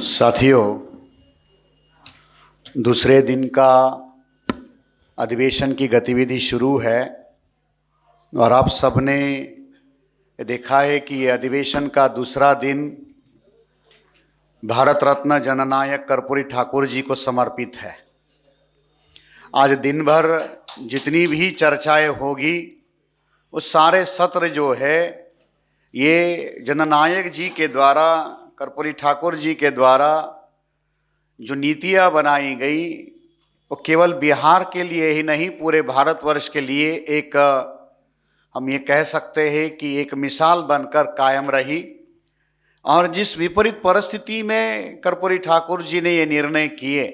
साथियों, दूसरे दिन का अधिवेशन की गतिविधि शुरू है और आप सबने देखा है कि ये अधिवेशन का दूसरा दिन भारत रत्न जननायक कर्पूरी ठाकुर जी को समर्पित है। आज दिन भर जितनी भी चर्चाएं होगी वो सारे सत्र जो है ये जननायक जी के द्वारा, कर्पूरी ठाकुर जी के द्वारा जो नीतियां बनाई गई वो केवल बिहार के लिए ही नहीं, पूरे भारतवर्ष के लिए एक, हम ये कह सकते हैं कि एक मिसाल बनकर कायम रही। और जिस विपरीत परिस्थिति में कर्पूरी ठाकुर जी ने ये निर्णय किए,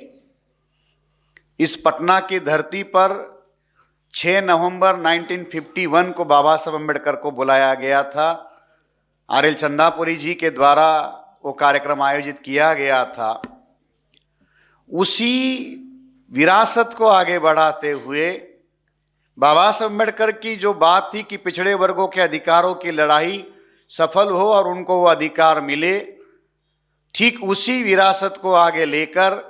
इस पटना की धरती पर 6 नवंबर 1951 को बाबा साहब अम्बेडकर को बुलाया गया था। आर.एल. चंदापुरी जी के द्वारा वो कार्यक्रम आयोजित किया गया था। उसी विरासत को आगे बढ़ाते हुए बाबा साहब अम्बेडकर की जो बात थी कि पिछड़े वर्गों के अधिकारों की लड़ाई सफल हो और उनको वो अधिकार मिले, ठीक उसी विरासत को आगे लेकर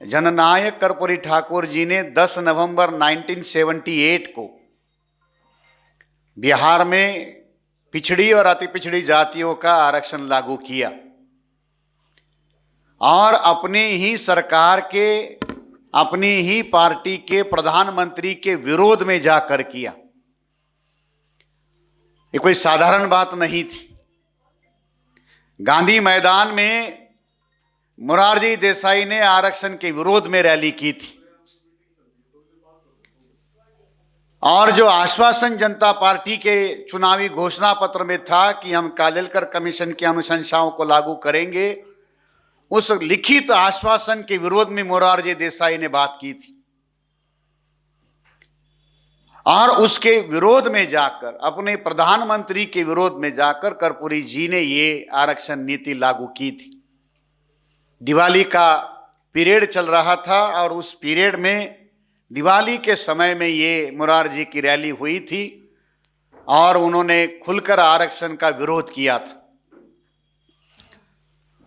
जननायक कर्पूरी ठाकुर जी ने 10 नवंबर 1978 को बिहार में पिछड़ी और अति पिछड़ी जातियों का आरक्षण लागू किया और अपने ही सरकार के, अपनी ही पार्टी के प्रधानमंत्री के विरोध में जाकर किया। ये कोई साधारण बात नहीं थी। गांधी मैदान में मोरारजी देसाई ने आरक्षण के विरोध में रैली की थी और जो आश्वासन जनता पार्टी के चुनावी घोषणा पत्र में था कि हम कालेलकर कमीशन की अनुशंसाओं को लागू करेंगे, उस लिखित आश्वासन के विरोध में मोरारजी देसाई ने बात की थी और उसके विरोध में जाकर, अपने प्रधानमंत्री के विरोध में जाकर कर्पूरी जी ने ये आरक्षण नीति लागू की थी। दिवाली का पीरियड चल रहा था और उस पीरियड में, दिवाली के समय में ये मोरारजी की रैली हुई थी और उन्होंने खुलकर आरक्षण का विरोध किया था।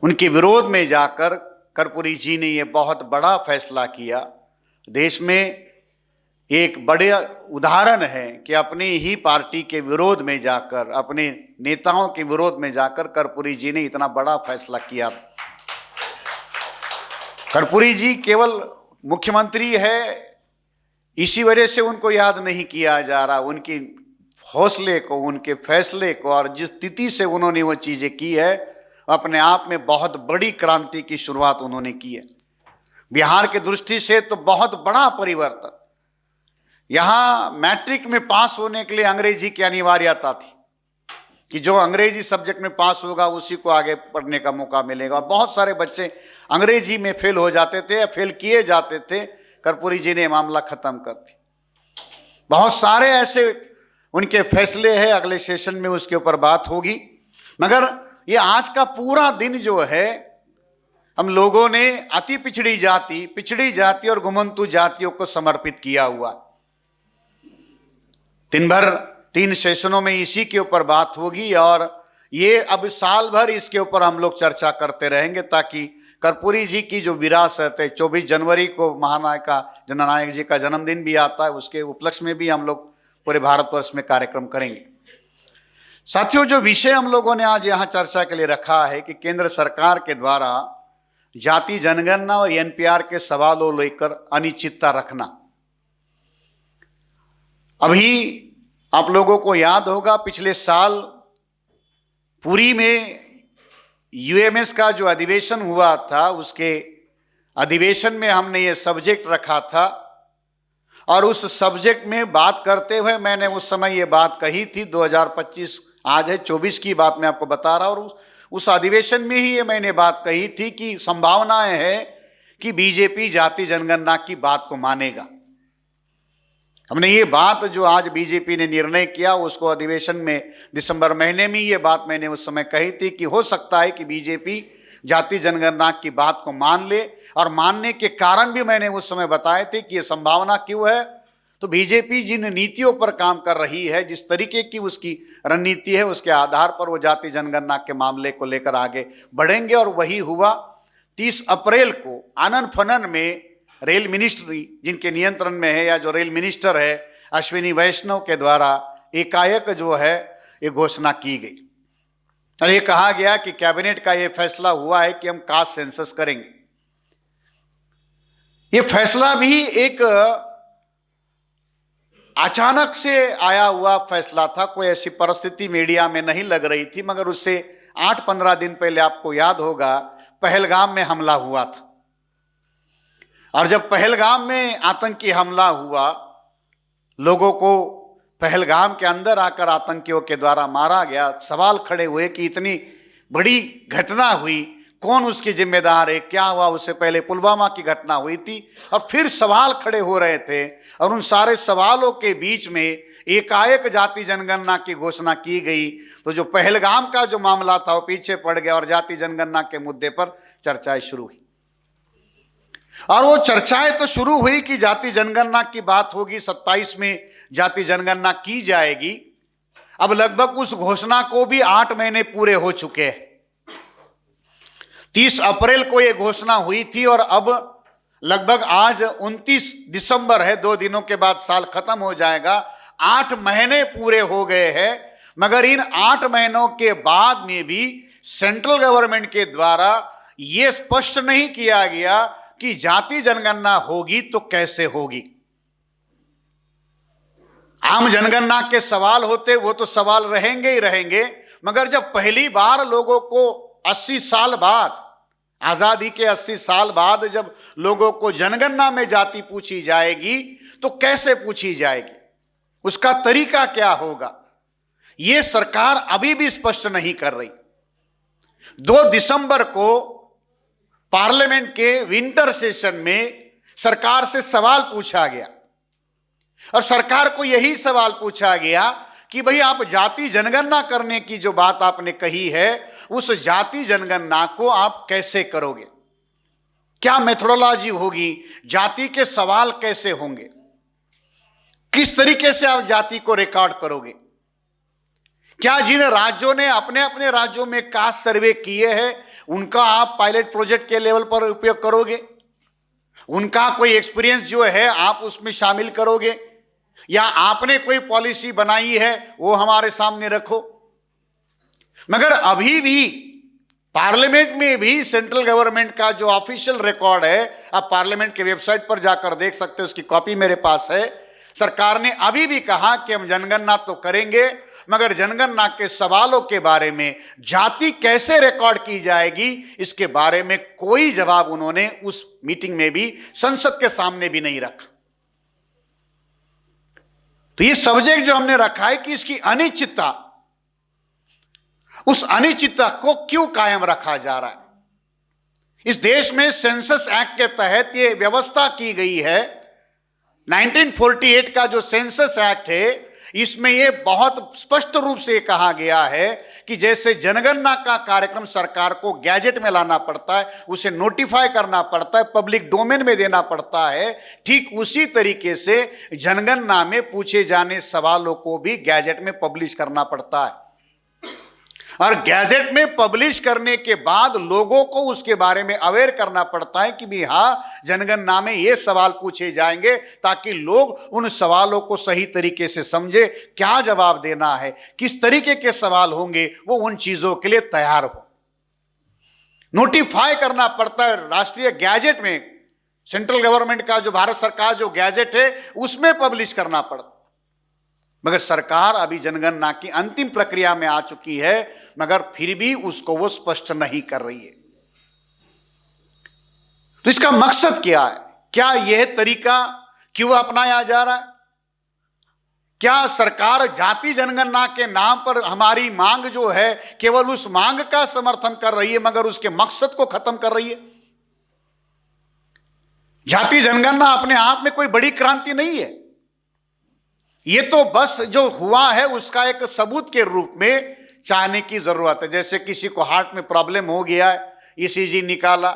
उनके विरोध में जाकर कर्पूरी जी ने ये बहुत बड़ा फैसला किया। देश में एक बड़े उदाहरण है कि अपनी ही पार्टी के विरोध में जाकर, अपने नेताओं के विरोध में जाकर कर्पूरी जी ने इतना बड़ा फैसला किया। कर्पूरी जी केवल मुख्यमंत्री है इसी वजह से उनको याद नहीं किया जा रहा, उनकी हौसले को, उनके फैसले को और जिस स्थिति से उन्होंने वो चीजें की है, अपने आप में बहुत बड़ी क्रांति की शुरुआत उन्होंने की है। बिहार की दृष्टि से तो बहुत बड़ा परिवर्तन। यहां मैट्रिक में पास होने के लिए अंग्रेजी की अनिवार्यता थी कि जो अंग्रेजी सब्जेक्ट में पास होगा उसी को आगे पढ़ने का मौका मिलेगा। बहुत सारे बच्चे अंग्रेजी में फेल हो जाते थे या फेल किए जाते थे। कर्पूरी जी ने मामला खत्म कर दिया। बहुत सारे ऐसे उनके फैसले हैं, अगले सेशन में उसके ऊपर बात होगी। मगर ये आज का पूरा दिन जो है, हम लोगों ने अति पिछड़ी जाति और घुमंतु जातियों को समर्पित किया हुआ। दिन भर 3 सेशनों में इसी के ऊपर बात होगी और ये अब साल भर इसके ऊपर हम लोग चर्चा करते रहेंगे ताकि कर्पूरी जी की जो विरासत है, 24 जनवरी को महानायक जननायक जी का जन्मदिन भी आता है, उसके उपलक्ष्य में भी हम लोग पूरे भारतवर्ष में कार्यक्रम करेंगे। साथियों, जो विषय हम लोगों ने आज यहाँ चर्चा के लिए रखा है कि केंद्र सरकार के द्वारा जाति जनगणना और एनपीआर के सवालों लेकर अनिश्चितता रखना। अभी आप लोगों को याद होगा, पिछले साल पुरी में यूएमएस का जो अधिवेशन हुआ था, उसके अधिवेशन में हमने ये सब्जेक्ट रखा था और उस सब्जेक्ट में बात करते हुए मैंने उस समय ये बात कही थी। 2025 आज है, 24 की बात मैं आपको बता रहा हूं। और उस अधिवेशन में ही ये मैंने बात कही थी कि संभावनाएं है कि बीजेपी जाति जनगणना की बात को मानेगा। हमने ये बात, जो आज बीजेपी ने निर्णय किया, उसको अधिवेशन में दिसंबर महीने में ये बात मैंने उस समय कही थी कि हो सकता है कि बीजेपी जाति जनगणना की बात को मान ले। और मानने के कारण भी मैंने उस समय बताए थे कि ये संभावना क्यों है, तो बीजेपी जिन नीतियों पर काम कर रही है, जिस तरीके की उसकी रणनीति है, उसके आधार पर वो जाति जनगणना के मामले को लेकर आगे बढ़ेंगे। और वही हुआ 30 अप्रैल को आनन फनन में रेल मिनिस्ट्री जिनके नियंत्रण में है, या जो रेल मिनिस्टर है अश्विनी वैष्णव के द्वारा एकाएक जो है ये घोषणा की गई और ये कहा गया कि कैबिनेट का ये फैसला हुआ है कि हम कास्ट सेंसस करेंगे। ये फैसला भी एक अचानक से आया हुआ फैसला था, कोई ऐसी परिस्थिति मीडिया में नहीं लग रही थी, मगर उससे 8-15 दिन पहले आपको याद होगा पहलगाम में हमला हुआ था। और जब पहलगाम में आतंकी हमला हुआ, लोगों को पहलगाम के अंदर आकर आतंकियों के द्वारा मारा गया, सवाल खड़े हुए कि इतनी बड़ी घटना हुई, कौन उसके जिम्मेदार है, क्या हुआ। उससे पहले पुलवामा की घटना हुई थी और फिर सवाल खड़े हो रहे थे, और उन सारे सवालों के बीच में एकाएक जाति जनगणना की घोषणा की गई। तो जो पहलगाम का जो मामला था वो पीछे पड़ गया और जाति जनगणना के मुद्दे पर चर्चाएं शुरू हुई। और वो चर्चाएं तो शुरू हुई कि जाति जनगणना की बात होगी, 27 में जाति जनगणना की जाएगी। अब लगभग उस घोषणा को भी 8 महीने पूरे हो चुके हैं। 30 अप्रैल को यह घोषणा हुई थी और अब लगभग आज 29 दिसंबर है, 2 दिनों के बाद साल खत्म हो जाएगा। 8 महीने पूरे हो गए हैं, मगर इन 8 महीनों के बाद में भी सेंट्रल गवर्नमेंट के द्वारा यह स्पष्ट नहीं किया गया कि जाति जनगणना होगी तो कैसे होगी। आम जनगणना के सवाल होते वो तो सवाल रहेंगे ही रहेंगे, मगर जब पहली बार लोगों को 80 साल बाद, आजादी के 80 साल बाद जब लोगों को जनगणना में जाति पूछी जाएगी तो कैसे पूछी जाएगी, उसका तरीका क्या होगा, यह सरकार अभी भी स्पष्ट नहीं कर रही। 2 दिसंबर को पार्लियामेंट के विंटर सेशन में सरकार से सवाल पूछा गया और सरकार को यही सवाल पूछा गया कि भाई आप जाति जनगणना करने की जो बात आपने कही है, उस जाति जनगणना को आप कैसे करोगे, क्या मेथोडोलॉजी होगी, जाति के सवाल कैसे होंगे, किस तरीके से आप जाति को रिकॉर्ड करोगे, क्या जिन राज्यों ने अपने अपने राज्यों में कास्ट सर्वे किए हैं उनका आप पायलट प्रोजेक्ट के लेवल पर उपयोग करोगे, उनका कोई एक्सपीरियंस जो है आप उसमें शामिल करोगे, या आपने कोई पॉलिसी बनाई है वो हमारे सामने रखो। मगर अभी भी पार्लियामेंट में भी सेंट्रल गवर्नमेंट का जो ऑफिशियल रिकॉर्ड है, आप पार्लियामेंट के वेबसाइट पर जाकर देख सकते हो, उसकी कॉपी मेरे पास है। सरकार ने अभी भी कहा कि हम जनगणना तो करेंगे, मगर जनगणना के सवालों के बारे में, जाति कैसे रिकॉर्ड की जाएगी, इसके बारे में कोई जवाब उन्होंने उस मीटिंग में भी, संसद के सामने भी नहीं रखा। तो ये सब्जेक्ट जो हमने रखा है कि इसकी अनिश्चितता, उस अनिश्चितता को क्यों कायम रखा जा रहा है। इस देश में सेंसस एक्ट के तहत ये व्यवस्था की गई है, 1948 का जो सेंसस एक्ट है, इसमें यह बहुत स्पष्ट रूप से कहा गया है कि जैसे जनगणना का कार्यक्रम सरकार को गैजेट में लाना पड़ता है, उसे नोटिफाई करना पड़ता है, पब्लिक डोमेन में देना पड़ता है, ठीक उसी तरीके से जनगणना में पूछे जाने सवालों को भी गैजेट में पब्लिश करना पड़ता है। और गैजेट में पब्लिश करने के बाद लोगों को उसके बारे में अवेयर करना पड़ता है कि भी हाँ, जनगणना में ये सवाल पूछे जाएंगे, ताकि लोग उन सवालों को सही तरीके से समझे, क्या जवाब देना है, किस तरीके के सवाल होंगे, वो उन चीजों के लिए तैयार हो। नोटिफाई करना पड़ता है राष्ट्रीय गैजेट में, सेंट्रल गवर्नमेंट का जो भारत सरकार जो गैजेट है उसमें पब्लिश करना पड़ता। मगर सरकार अभी जनगणना की अंतिम प्रक्रिया में आ चुकी है, मगर फिर भी उसको वो स्पष्ट नहीं कर रही है। तो इसका मकसद क्या है, क्या यह तरीका क्यों अपनाया जा रहा है? क्या सरकार जाति जनगणना के नाम पर हमारी मांग जो है केवल उस मांग का समर्थन कर रही है, मगर उसके मकसद को खत्म कर रही है? जाति जनगणना अपने आप में कोई बड़ी क्रांति नहीं है, ये तो बस जो हुआ है उसका एक सबूत के रूप में चाहने की जरूरत है। जैसे किसी को हार्ट में प्रॉब्लम हो गया है, ईसीजी निकाला,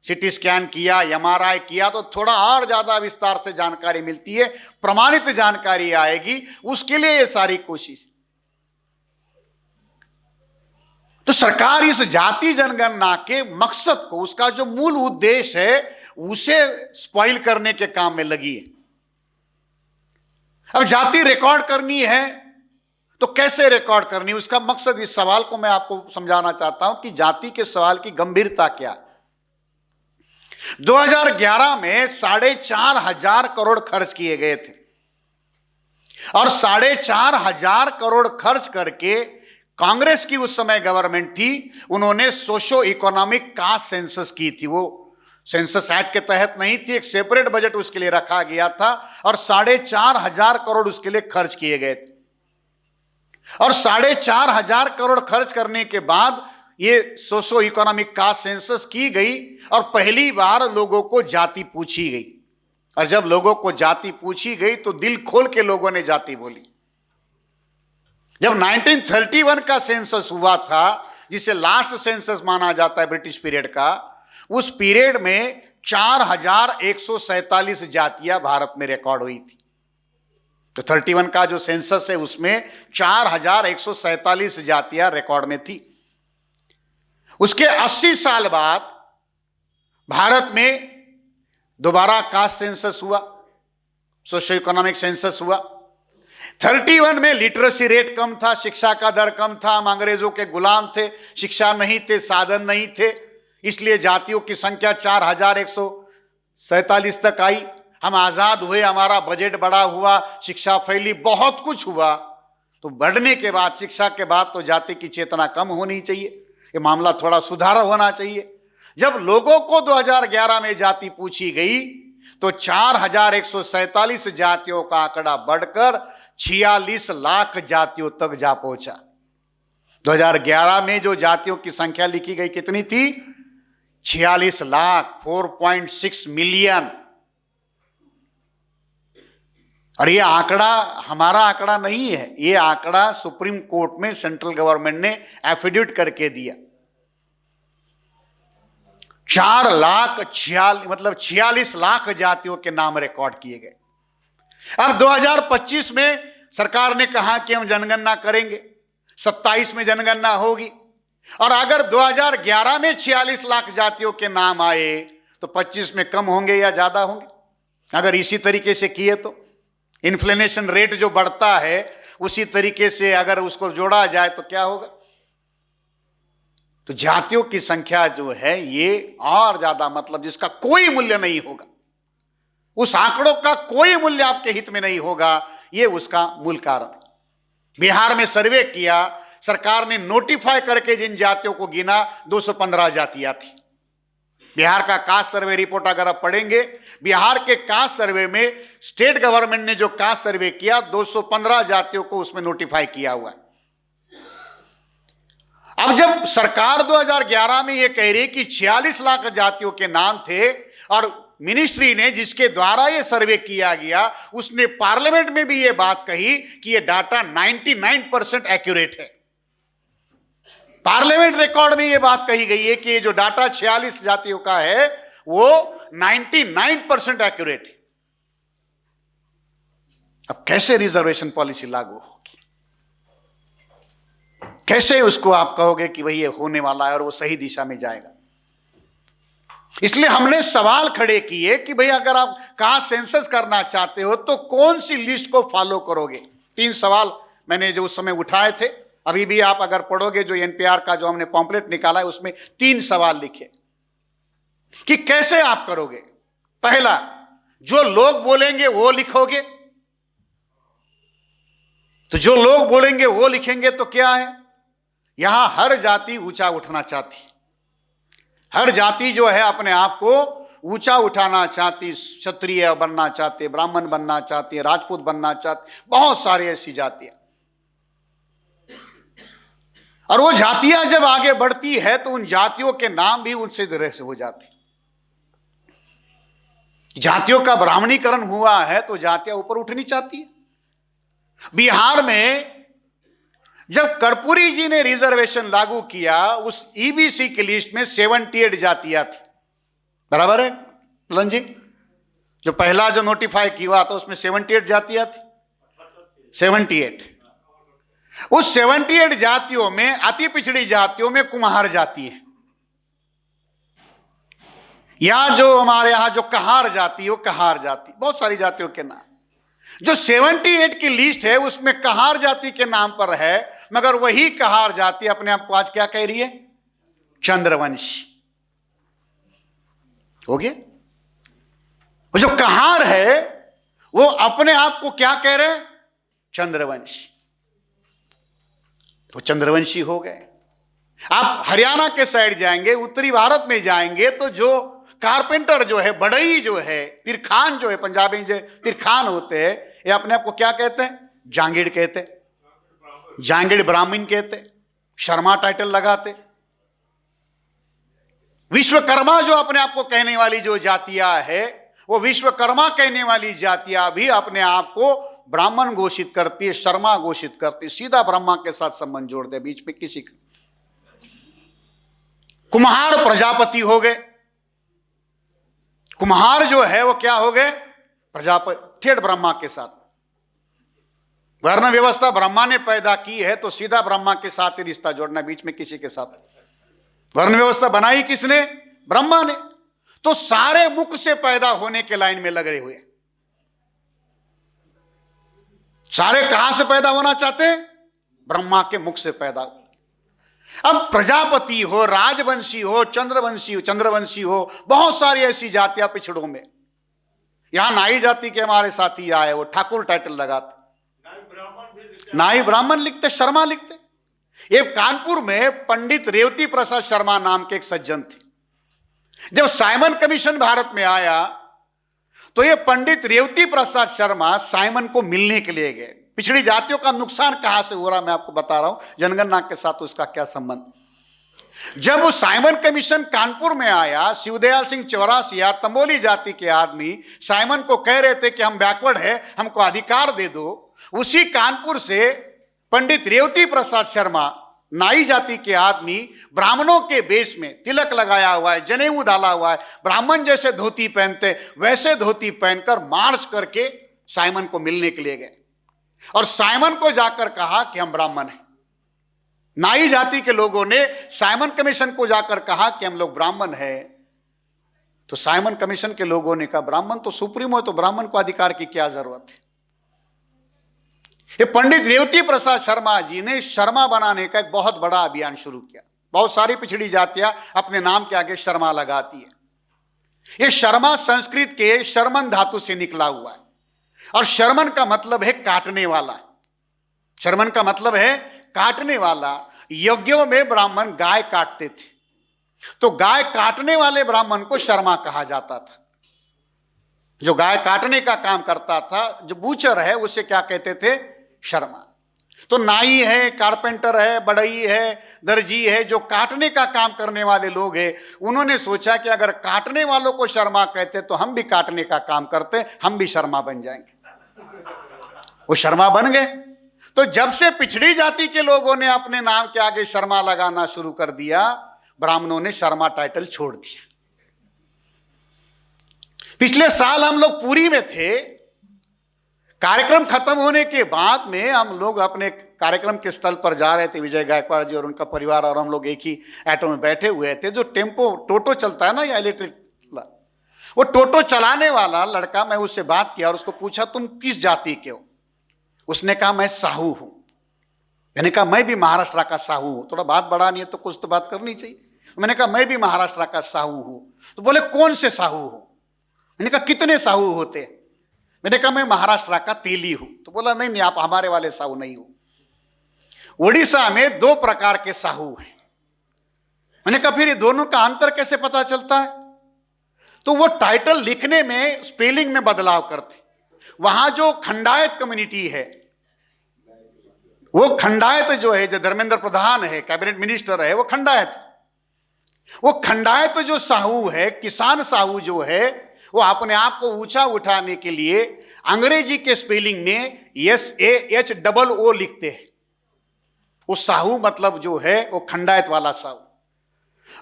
सिटी स्कैन किया, एमआरआई किया तो थोड़ा और ज्यादा विस्तार से जानकारी मिलती है, प्रमाणित जानकारी आएगी, उसके लिए ये सारी कोशिश। तो सरकार इस जाति जनगणना के मकसद को, उसका जो मूल उद्देश्य है, उसे स्पॉइल करने के काम में लगी है। अब जाति रिकॉर्ड करनी है तो कैसे रिकॉर्ड करनी है, उसका मकसद, इस सवाल को मैं आपको समझाना चाहता हूं कि जाति के सवाल की गंभीरता क्या है। 2011 में 4,500 करोड़ खर्च किए गए थे और 4,500 करोड़ खर्च करके कांग्रेस की उस समय गवर्नमेंट थी, उन्होंने सोशो इकोनॉमिक कास्ट सेंसस की थी। वो सेंसस एक्ट के तहत नहीं थी, एक सेपरेट बजट उसके लिए रखा गया था और 4,500 करोड़ उसके लिए खर्च किए गए थे। और 4,500 करोड़ खर्च करने के बाद ये सोशो इकोनॉमिक कास्ट सेंसस की गई और पहली बार लोगों को जाति पूछी गई। और जब लोगों को जाति पूछी गई तो दिल खोल के लोगों ने जाति बोली। जब 1931 का सेंसस हुआ था, जिसे लास्ट सेंसस माना जाता है ब्रिटिश पीरियड का, उस पीरियड में 4,147 जातियां भारत में रिकॉर्ड हुई थी। तो 31 का जो सेंसस है उसमें 4,147 जातियां रिकॉर्ड में थी। उसके 80 साल बाद भारत में दोबारा कास्ट सेंसस हुआ, सोशो इकोनॉमिक सेंसस हुआ। 31 में लिटरेसी रेट कम था, शिक्षा का दर कम था, हम अंग्रेजों के गुलाम थे, शिक्षा नहीं थे, साधन नहीं थे, इसलिए जातियों की संख्या 4,147 तक आई। हम आजाद हुए, हमारा बजट बड़ा हुआ, शिक्षा फैली, बहुत कुछ हुआ। तो बढ़ने के बाद, शिक्षा के बाद तो जाति की चेतना कम होनी चाहिए, ये मामला थोड़ा सुधार होना चाहिए। जब लोगों को 2011 में जाति पूछी गई तो 4,147 जातियों का आंकड़ा बढ़कर 46 लाख जातियों तक जा पहुंचा। 2011 में जो जातियों की संख्या लिखी गई कितनी थी? 46 लाख, 4.6 मिलियन। और ये आंकड़ा हमारा आंकड़ा नहीं है, ये आंकड़ा सुप्रीम कोर्ट में सेंट्रल गवर्नमेंट ने एफिडेविट करके दिया। 46 लाख जातियों के नाम रिकॉर्ड किए गए। अब 2025 में सरकार ने कहा कि हम जनगणना करेंगे, 27 में जनगणना होगी, और अगर 2011 में 46 लाख जातियों के नाम आए तो 25 में कम होंगे या ज्यादा होंगे? अगर इसी तरीके से किए तो इन्फ्लेशन रेट जो बढ़ता है उसी तरीके से अगर उसको जोड़ा जाए तो क्या होगा? तो जातियों की संख्या जो है ये और ज्यादा, मतलब जिसका कोई मूल्य नहीं होगा, उस आंकड़ों का कोई मूल्य आपके हित में नहीं होगा, ये उसका मूल कारण। बिहार में सर्वे किया, सरकार ने नोटिफाई करके जिन जातियों को गिना 215 जातियां थी। बिहार का कास्ट सर्वे रिपोर्ट अगर आप पढ़ेंगे, बिहार के कास्ट सर्वे में स्टेट गवर्नमेंट ने जो कास्ट सर्वे किया 215 जातियों को उसमें नोटिफाई किया हुआ है। अब जब सरकार 2011 में यह कह रही कि 46 लाख जातियों के नाम थे और मिनिस्ट्री ने जिसके द्वारा यह सर्वे किया गया उसने पार्लियामेंट में भी यह बात कही कि यह डाटा 99% एक्यूरेट है। पार्लियामेंट रिकॉर्ड में यह बात कही गई है कि ये जो डाटा 46 जातियों का है वो 99% एक्यूरेट है। अब कैसे रिजर्वेशन पॉलिसी लागू होगी? कैसे उसको आप कहोगे कि भाई ये होने वाला है और वो सही दिशा में जाएगा? इसलिए हमने सवाल खड़े किए कि भाई अगर आप कास्ट सेंसस करना चाहते हो तो कौन सी लिस्ट को फॉलो करोगे? 3 सवाल मैंने जो उस समय उठाए थे, अभी भी आप अगर पढ़ोगे जो एनपीआर का जो हमने पॉम्पलेट निकाला है उसमें 3 सवाल लिखे कि कैसे आप करोगे। पहला, जो लोग बोलेंगे वो लिखोगे, तो जो लोग बोलेंगे वो लिखेंगे तो क्या है, यहां हर जाति ऊंचा उठना चाहती, हर जाति जो है अपने आप को ऊंचा उठाना चाहती, क्षत्रिय बनना चाहते, ब्राह्मण बनना चाहती, राजपूत बनना चाहती, बहुत सारी ऐसी जातियां। और वो जातियां जब आगे बढ़ती है तो उन जातियों के नाम भी उनसे तरह से हो जाते। जातियों का ब्राह्मणीकरण हुआ है तो जातियां ऊपर उठनी चाहती है। बिहार में जब कर्पूरी जी ने रिजर्वेशन लागू किया, उस ईबीसी की लिस्ट में 78 जातियां थी। बराबर है ललन जी? जो पहला जो नोटिफाई किया था उसमें 78 जातियां थी, 78। उस 78 जातियों में अति पिछड़ी जातियों में कुम्हार जाति है, या जो हमारे यहां जो कहार जाति है वो कहार जाति, बहुत सारी जातियों के नाम। जो 78 की लिस्ट है उसमें कहार जाति के नाम पर है, मगर वही कहार जाति अपने आप को आज क्या कह रही है? चंद्रवंशी हो गया। वो जो कहार है वो अपने आप को क्या कह रहे? चंद्रवंशी। तो चंद्रवंशी हो गए। आप हरियाणा के साइड जाएंगे, उत्तरी भारत में जाएंगे तो जो कारपेंटर जो है, बढ़ई जो है, तिरखान जो है, पंजाबी जो तिरखान होते हैं, ये अपने आप को क्या कहते हैं? जांगीड़ कहते, जांगीड़ ब्राह्मण कहते, शर्मा टाइटल लगाते। विश्वकर्मा जो अपने आप को कहने वाली जो जातियां है, वो विश्वकर्मा कहने वाली जातियां भी अपने आप को ब्राह्मण घोषित करती है, शर्मा घोषित करती है, सीधा ब्रह्मा के साथ संबंध जोड़ दे बीच में किसी का। कुम्हार प्रजापति हो गए। कुम्हार जो है वो क्या हो गए? प्रजापति, ठेठ ब्रह्मा के साथ। वर्ण व्यवस्था ब्रह्मा ने पैदा की है तो सीधा ब्रह्मा के साथ ही रिश्ता जोड़ना, बीच में किसी के साथ। वर्ण व्यवस्था बनाई किसने? ब्रह्मा ने। तो सारे मुख से पैदा होने के लाइन में लगे हुए। सारे कहां से पैदा होना चाहते हैं? ब्रह्मा के मुख से पैदा हो। अब प्रजापति हो, राजवंशी हो, चंद्रवंशी हो, बहुत सारी ऐसी जातियां पिछड़ों में। यहां नाई जाति के हमारे साथी आए, वो ठाकुर टाइटल लगाते, नाई ब्राह्मण लिखते, शर्मा लिखते। ये कानपुर में पंडित रेवती प्रसाद शर्मा नाम के एक सज्जन थे। जब साइमन कमीशन भारत में आया तो ये पंडित रेवती प्रसाद शर्मा साइमन को मिलने के लिए गए। पिछड़ी जातियों का नुकसान कहां से हो रहा मैं आपको बता रहा हूं, जनगणना के साथ उसका क्या संबंध। जब वो साइमन कमीशन कानपुर में आया, शिवदयाल सिंह चौरासिया तंबोली जाति के आदमी साइमन को कह रहे थे कि हम बैकवर्ड है, हमको अधिकार दे दो। उसी कानपुर से पंडित रेवती प्रसाद शर्मा, नाई जाति के आदमी, ब्राह्मणों के वेश में, तिलक लगाया हुआ है, जनेऊ डाला हुआ है, ब्राह्मण जैसे धोती पहनते वैसे धोती पहनकर मार्च करके साइमन को मिलने के लिए गए और साइमन को जाकर कहा कि हम ब्राह्मण हैं। नाई जाति के लोगों ने साइमन कमीशन को जाकर कहा कि हम लोग ब्राह्मण हैं। तो साइमन कमीशन के लोगों ने कहा ब्राह्मण तो सुप्रीमो है, तो ब्राह्मण को अधिकार की क्या जरूरत है। ये पंडित रेवती प्रसाद शर्मा जी ने शर्मा बनाने का एक बहुत बड़ा अभियान शुरू किया। बहुत सारी पिछड़ी जातियां अपने नाम के आगे शर्मा लगाती है। ये शर्मा संस्कृत के शर्मन धातु से निकला हुआ है और शर्मन का मतलब है काटने वाला। शर्मन का मतलब है काटने वाला। यज्ञों में ब्राह्मण गाय काटते थे तो गाय काटने वाले ब्राह्मण को शर्मा कहा जाता था। जो गाय काटने का काम करता था, जो बूचर है, उसे क्या कहते थे? शर्मा। तो नाई है, कारपेंटर है, बढ़ई है, दर्जी है, जो काटने का काम करने वाले लोग हैं, उन्होंने सोचा कि अगर काटने वालों को शर्मा कहते तो हम भी काटने का काम करते, हम भी शर्मा बन जाएंगे। वो शर्मा बन गए। तो जब से पिछड़ी जाति के लोगों ने अपने नाम के आगे शर्मा लगाना शुरू कर दिया, ब्राह्मणों ने शर्मा टाइटल छोड़ दिया। पिछले साल हम लोग पुरी में थे। कार्यक्रम खत्म होने के बाद में हम लोग अपने कार्यक्रम के स्थल पर जा रहे थे। विजय गायकवाड़ जी और उनका परिवार और हम लोग एक ही ऑटो में बैठे हुए थे। जो टेम्पो टोटो चलता है ना, या इलेक्ट्रिक, वो टोटो चलाने वाला लड़का, मैं उससे बात किया और उसको पूछा तुम किस जाति के हो? उसने कहा मैं साहू हूं। मैंने कहा मैं भी महाराष्ट्र का साहू हूं। थोड़ा बात बढ़ा नहीं है तो कुछ तो बात करनी चाहिए। मैंने कहा मैं भी महाराष्ट्र का साहू हूं। तो बोले कौन से साहू हो? मैंने कहा कितने साहू होते? मैंने कहा मैं महाराष्ट्र का तेली हूं। तो बोला नहीं नहीं, आप हमारे वाले साहू नहीं हो। उड़ीसा में 2 प्रकार के साहू हैं। मैंने कहा फिर ये दोनों का अंतर कैसे पता चलता है? तो वो टाइटल लिखने में स्पेलिंग में बदलाव करते। वहां जो खंडायत कम्युनिटी है, वो खंडायत जो है, जो धर्मेंद्र प्रधान है, कैबिनेट मिनिस्टर है, वो खंडायत। वो खंडायत जो साहू है, किसान साहू जो है, वो अपने आप को ऊंचा उठाने के लिए अंग्रेजी के स्पेलिंग में SAHOO लिखते हैं। वो साहू मतलब जो है वो खंडायत वाला साहू।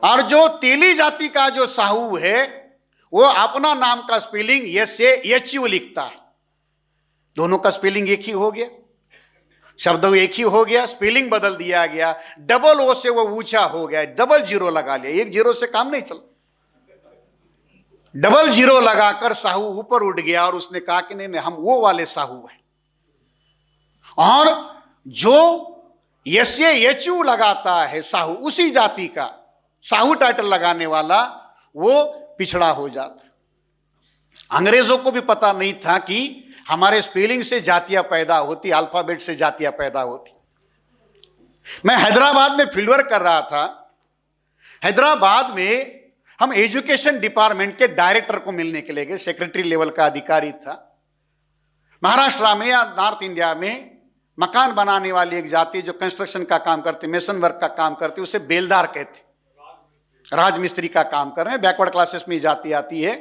और जो तेली जाति का जो साहू है वो अपना नाम का स्पेलिंग एस से एच यू लिखता है। दोनों का स्पेलिंग एक ही हो गया, शब्द एक ही हो गया, स्पेलिंग बदल दिया गया, डबल ओ से वो ऊंचा हो गया, डबल जीरो लगा लिया। एक जीरो से काम नहीं चला, डबल जीरो लगाकर साहू ऊपर उठ गया और उसने कहा कि नहीं हम वो वाले साहू हैं। और जो यस एच यू लगाता है साहू, उसी जाति का साहू टाइटल लगाने वाला वो पिछड़ा हो जाता। अंग्रेजों को भी पता नहीं था कि हमारे स्पेलिंग से जातियां पैदा होती, अल्फाबेट से जातियां पैदा होती। मैं हैदराबाद में फील्ड वर्क कर रहा था। हैदराबाद में हम एजुकेशन डिपार्टमेंट के डायरेक्टर को मिलने के लिए गए, सेक्रेटरी लेवल का अधिकारी था। महाराष्ट्र में या नॉर्थ इंडिया में मकान बनाने वाली एक जाति जो कंस्ट्रक्शन का काम करते, मेसन वर्क का काम करते, उसे बेलदार कहते, राजमिस्त्री का काम कर रहे हैं। बैकवर्ड क्लासेस में जाति आती है।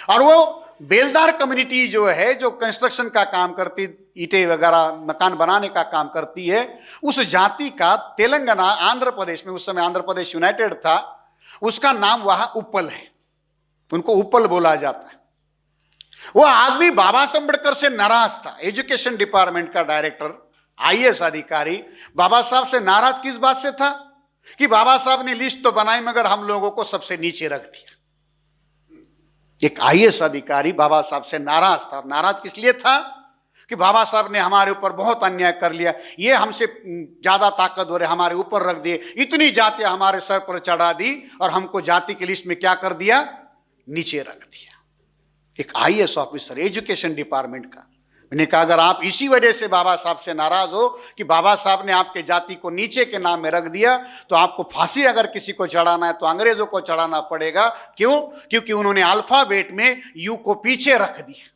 और वो बेलदार कम्युनिटी जो है, जो कंस्ट्रक्शन का काम करती, ईंटें वगैरह मकान बनाने का काम करती है, उस जाति का तेलंगाना, आंध्र प्रदेश में, उस समय आंध्र प्रदेश यूनाइटेड था, उसका नाम वहां उप्पल है। उनको उप्पल बोला जाता है। वो आदमी बाबा साहब अम्बेडकर से नाराज था। एजुकेशन डिपार्टमेंट का डायरेक्टर, आईएएस अधिकारी, बाबा साहब से नाराज किस बात से था कि बाबा साहब ने लिस्ट तो बनाई मगर हम लोगों को सबसे नीचे रख दिया। एक आईएएस अधिकारी बाबा साहब से नाराज था। नाराज किस लिए था कि बाबा साहब ने हमारे ऊपर बहुत अन्याय कर लिया, ये हमसे ज्यादा ताकतवर है, हमारे ऊपर रख दिए, इतनी जातियां हमारे सर पर चढ़ा दी और हमको जाति की लिस्ट में क्या कर दिया, नीचे रख दिया। एक आईएएस ऑफिसर एजुकेशन डिपार्टमेंट का। मैंने कहा अगर आप इसी वजह से बाबा साहब से नाराज हो कि बाबा साहब ने आपके जाति को नीचे के नाम में रख दिया, तो आपको फांसी अगर किसी को चढ़ाना है तो अंग्रेजों को चढ़ाना पड़ेगा। क्यों? क्योंकि उन्होंने अल्फाबेट में यू को पीछे रख दिया।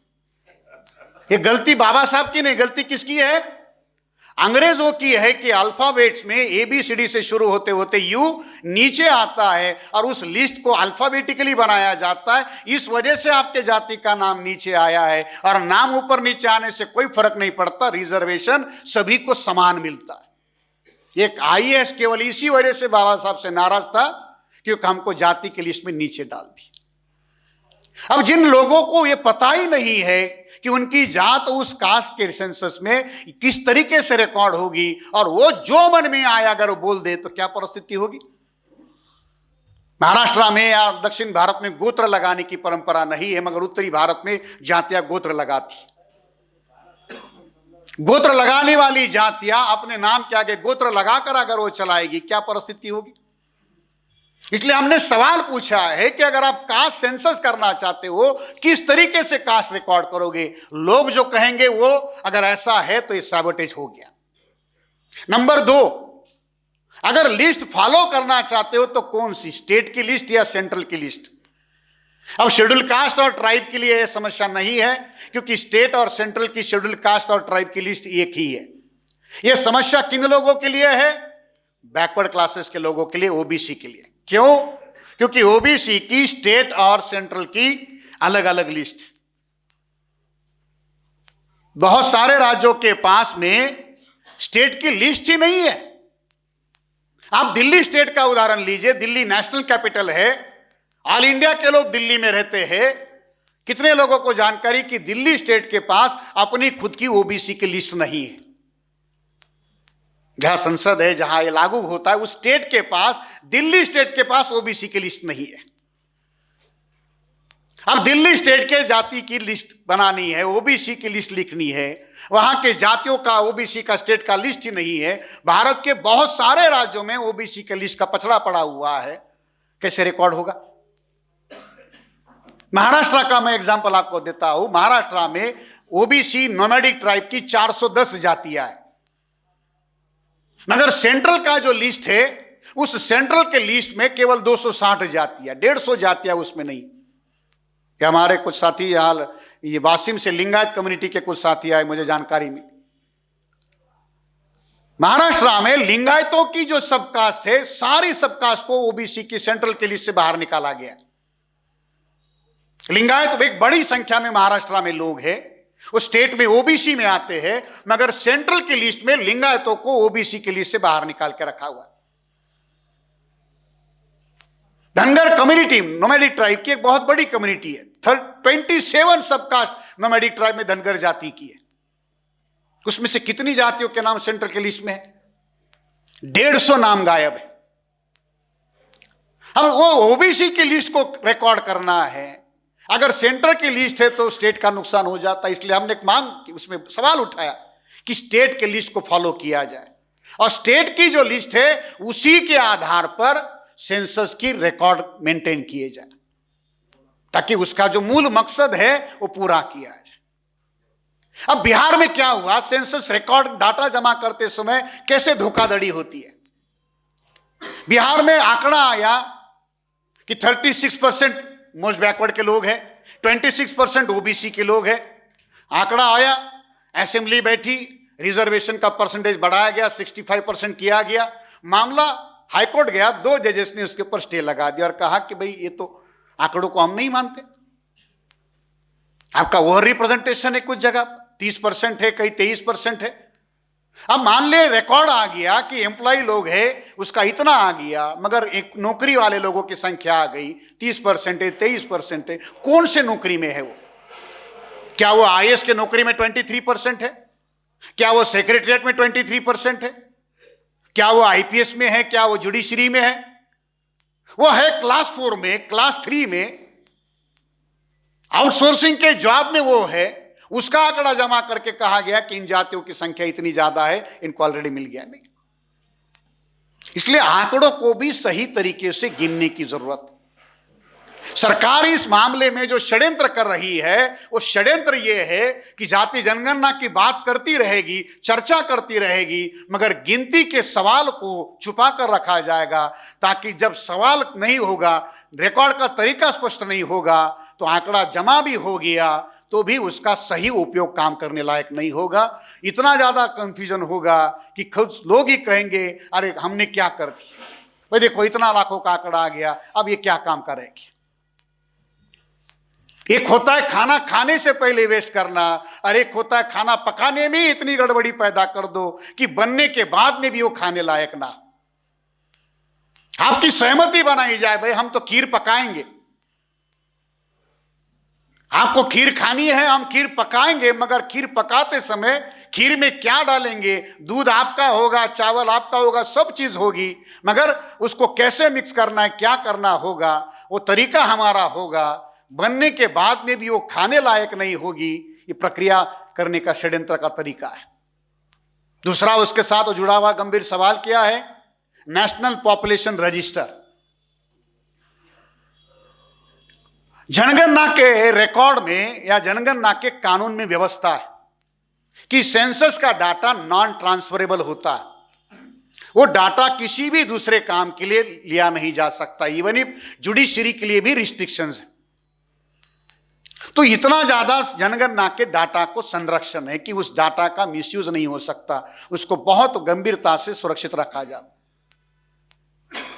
ये गलती बाबा साहब की नहीं, गलती किसकी है? अंग्रेजों की है कि अल्फाबेट्स में एबीसीडी से शुरू होते होते यू नीचे आता है और उस लिस्ट को अल्फाबेटिकली बनाया जाता है। इस वजह से आपके जाति का नाम नीचे आया है। और नाम ऊपर नीचे आने से कोई फर्क नहीं पड़ता, रिजर्वेशन सभी को समान मिलता है। एक आईएएस केवल इसी वजह से बाबा साहब से नाराज था क्योंकि हमको जाति की लिस्ट में नीचे डाल दी। अब जिन लोगों को यह पता ही नहीं है कि उनकी जात उस कास्ट के सेंसस में किस तरीके से रिकॉर्ड होगी और वो जो मन में आया अगर वो बोल दे तो क्या परिस्थिति होगी। महाराष्ट्र में या दक्षिण भारत में गोत्र लगाने की परंपरा नहीं है, मगर उत्तरी भारत में जातियां गोत्र लगाती। गोत्र लगाने वाली जातियां अपने नाम के आगे गोत्र लगाकर अगर वो चलाएगी, क्या परिस्थिति होगी। इसलिए हमने सवाल पूछा है कि अगर आप कास्ट सेंसस करना चाहते हो, किस तरीके से कास्ट रिकॉर्ड करोगे। लोग जो कहेंगे वो अगर ऐसा है तो ये सैबोटेज हो गया। नंबर 2, अगर लिस्ट फॉलो करना चाहते हो तो कौन सी, स्टेट की लिस्ट या सेंट्रल की लिस्ट। अब शेड्यूल कास्ट और ट्राइब के लिए यह समस्या नहीं है क्योंकि स्टेट और सेंट्रल की शेड्यूल कास्ट और ट्राइब की लिस्ट एक ही है। यह समस्या किन लोगों के लिए है? बैकवर्ड क्लासेस के लोगों के लिए, ओबीसी के लिए। क्यों? क्योंकि ओबीसी की स्टेट और सेंट्रल की अलग अलग लिस्ट। बहुत सारे राज्यों के पास में स्टेट की लिस्ट ही नहीं है। आप दिल्ली स्टेट का उदाहरण लीजिए। दिल्ली नेशनल कैपिटल है, ऑल इंडिया के लोग दिल्ली में रहते हैं। कितने लोगों को जानकारी कि दिल्ली स्टेट के पास अपनी खुद की ओबीसी की लिस्ट नहीं है। जहां संसद है, जहां ये लागू होता है, उस स्टेट के पास, दिल्ली स्टेट के पास ओबीसी की लिस्ट नहीं है। अब दिल्ली स्टेट के जाति की लिस्ट बनानी है, ओबीसी की लिस्ट लिखनी है, वहां के जातियों का, ओबीसी का, स्टेट का लिस्ट ही नहीं है। भारत के बहुत सारे राज्यों में ओबीसी के लिस्ट का पछड़ा पड़ा हुआ है, कैसे रिकॉर्ड होगा। महाराष्ट्र का मैं एग्जांपल आपको देता हूं। महाराष्ट्र में ओबीसी नोमैडिक ट्राइब की 410 जातियां हैं, मगर सेंट्रल का जो लिस्ट है, उस सेंट्रल के लिस्ट में केवल 260 जातियां, 150 जातियां उसमें नहीं। कि हमारे कुछ साथी हाल ये वासिम से लिंगायत कम्युनिटी के कुछ साथी आए, मुझे जानकारी मिली। महाराष्ट्र में लिंगायतों की जो सबकास्ट है, सारी सबकास्ट को ओबीसी की सेंट्रल की लिस्ट से बाहर निकाला गया। लिंगायत एक बड़ी संख्या में महाराष्ट्र में लोग हैं, उस स्टेट में ओबीसी में आते हैं, मगर सेंट्रल की लिस्ट में लिंगायतों को ओबीसी की लिस्ट से बाहर निकाल के रखा हुआ है। धनगर कम्युनिटी नोमैडिक ट्राइब की एक बहुत बड़ी कम्युनिटी है। 27 सबकास्ट नोमैडिक ट्राइब में धनगर जाति की है। उसमें से कितनी जातियों के नाम सेंटर के लिस्ट में है? 150 नाम गायब है। हम वो ओबीसी की लिस्ट को रिकॉर्ड करना है। अगर सेंटर की लिस्ट है तो स्टेट का नुकसान हो जाता है। इसलिए हमने एक मांग, उसमें सवाल उठाया कि स्टेट के लिस्ट को फॉलो किया जाए और स्टेट की जो लिस्ट है उसी के आधार पर सेंसस की रिकॉर्ड मेंटेन किए जाए, ताकि उसका जो मूल मकसद है वो पूरा किया जाए। अब बिहार में क्या हुआ, सेंसस रिकॉर्ड डाटा जमा करते समय कैसे धोखाधड़ी होती है। बिहार में आंकड़ा आया कि 36% मोस्ट बैकवर्ड के लोग हैं, 26% ओबीसी के लोग हैं। आंकड़ा आया, असेंबली बैठी, रिजर्वेशन का परसेंटेज बढ़ाया गया, 65% किया गया। मामला हाईकोर्ट गया, 2 जजेस ने उसके ऊपर स्टे लगा दिया और कहा कि भाई ये तो आंकड़ों को हम नहीं मानते, आपका ओवर रिप्रेजेंटेशन है, कुछ जगह 30% है, कहीं 23% है। अब मान ले रिकॉर्ड आ गया कि एम्प्लॉय लोग है उसका इतना आ गया, मगर एक नौकरी वाले लोगों की संख्या आ गई 30% है, 23% है। कौन से नौकरी में है वो? क्या वो आईएएस के नौकरी में 23% है? क्या वो सेक्रेटरिएट में 23% है? क्या वो आईपीएस में है? क्या वो जुडिशरी में है? वो है क्लास 4 में, क्लास 3 में, आउटसोर्सिंग के जॉब में वो है। उसका आंकड़ा जमा करके कहा गया कि इन जातियों की संख्या इतनी ज्यादा है, इनको ऑलरेडी मिल गया। नहीं, इसलिए आंकड़ों को भी सही तरीके से गिनने की जरूरत है। सरकार इस मामले में जो षड्यंत्र कर रही है वो षड्यंत्र ये है कि जाति जनगणना की बात करती रहेगी, चर्चा करती रहेगी, मगर गिनती के सवाल को छुपा कर रखा जाएगा, ताकि जब सवाल नहीं होगा, रिकॉर्ड का तरीका स्पष्ट नहीं होगा, तो आंकड़ा जमा भी हो गया तो भी उसका सही उपयोग काम करने लायक नहीं होगा। इतना ज्यादा कंफ्यूजन होगा कि खुद लोग ही कहेंगे अरे हमने क्या कर दिया, भाई देखो इतना लाखों का आंकड़ा आ गया, अब ये क्या काम करेंगे। एक होता है खाना खाने से पहले वेस्ट करना, और एक होता है खाना पकाने में इतनी गड़बड़ी पैदा कर दो कि बनने के बाद में भी वो खाने लायक ना। आपकी सहमति बनाई जाए, भाई हम तो खीर पकाएंगे, आपको खीर खानी है, हम खीर पकाएंगे, मगर खीर पकाते समय खीर में क्या डालेंगे, दूध आपका होगा, चावल आपका होगा, सब चीज होगी, मगर उसको कैसे मिक्स करना है, क्या करना होगा, वो तरीका हमारा होगा। बनने के बाद में भी वो खाने लायक नहीं होगी। ये प्रक्रिया करने का षड्यंत्र का तरीका है। दूसरा उसके साथ जुड़ा हुआ गंभीर सवाल क्या है, नेशनल पॉपुलेशन रजिस्टर। जनगणना के रिकॉर्ड में या जनगणना के कानून में व्यवस्था है कि सेंसस का डाटा नॉन ट्रांसफरेबल होता है। वो डाटा किसी भी दूसरे काम के लिए लिया नहीं जा सकता, इवन इफ जुडिशरी के लिए भी रिस्ट्रिक्शंस है। तो इतना ज्यादा जनगणना के डाटा को संरक्षण है कि उस डाटा का मिसयूज नहीं हो सकता, उसको बहुत गंभीरता से सुरक्षित रखा जाता।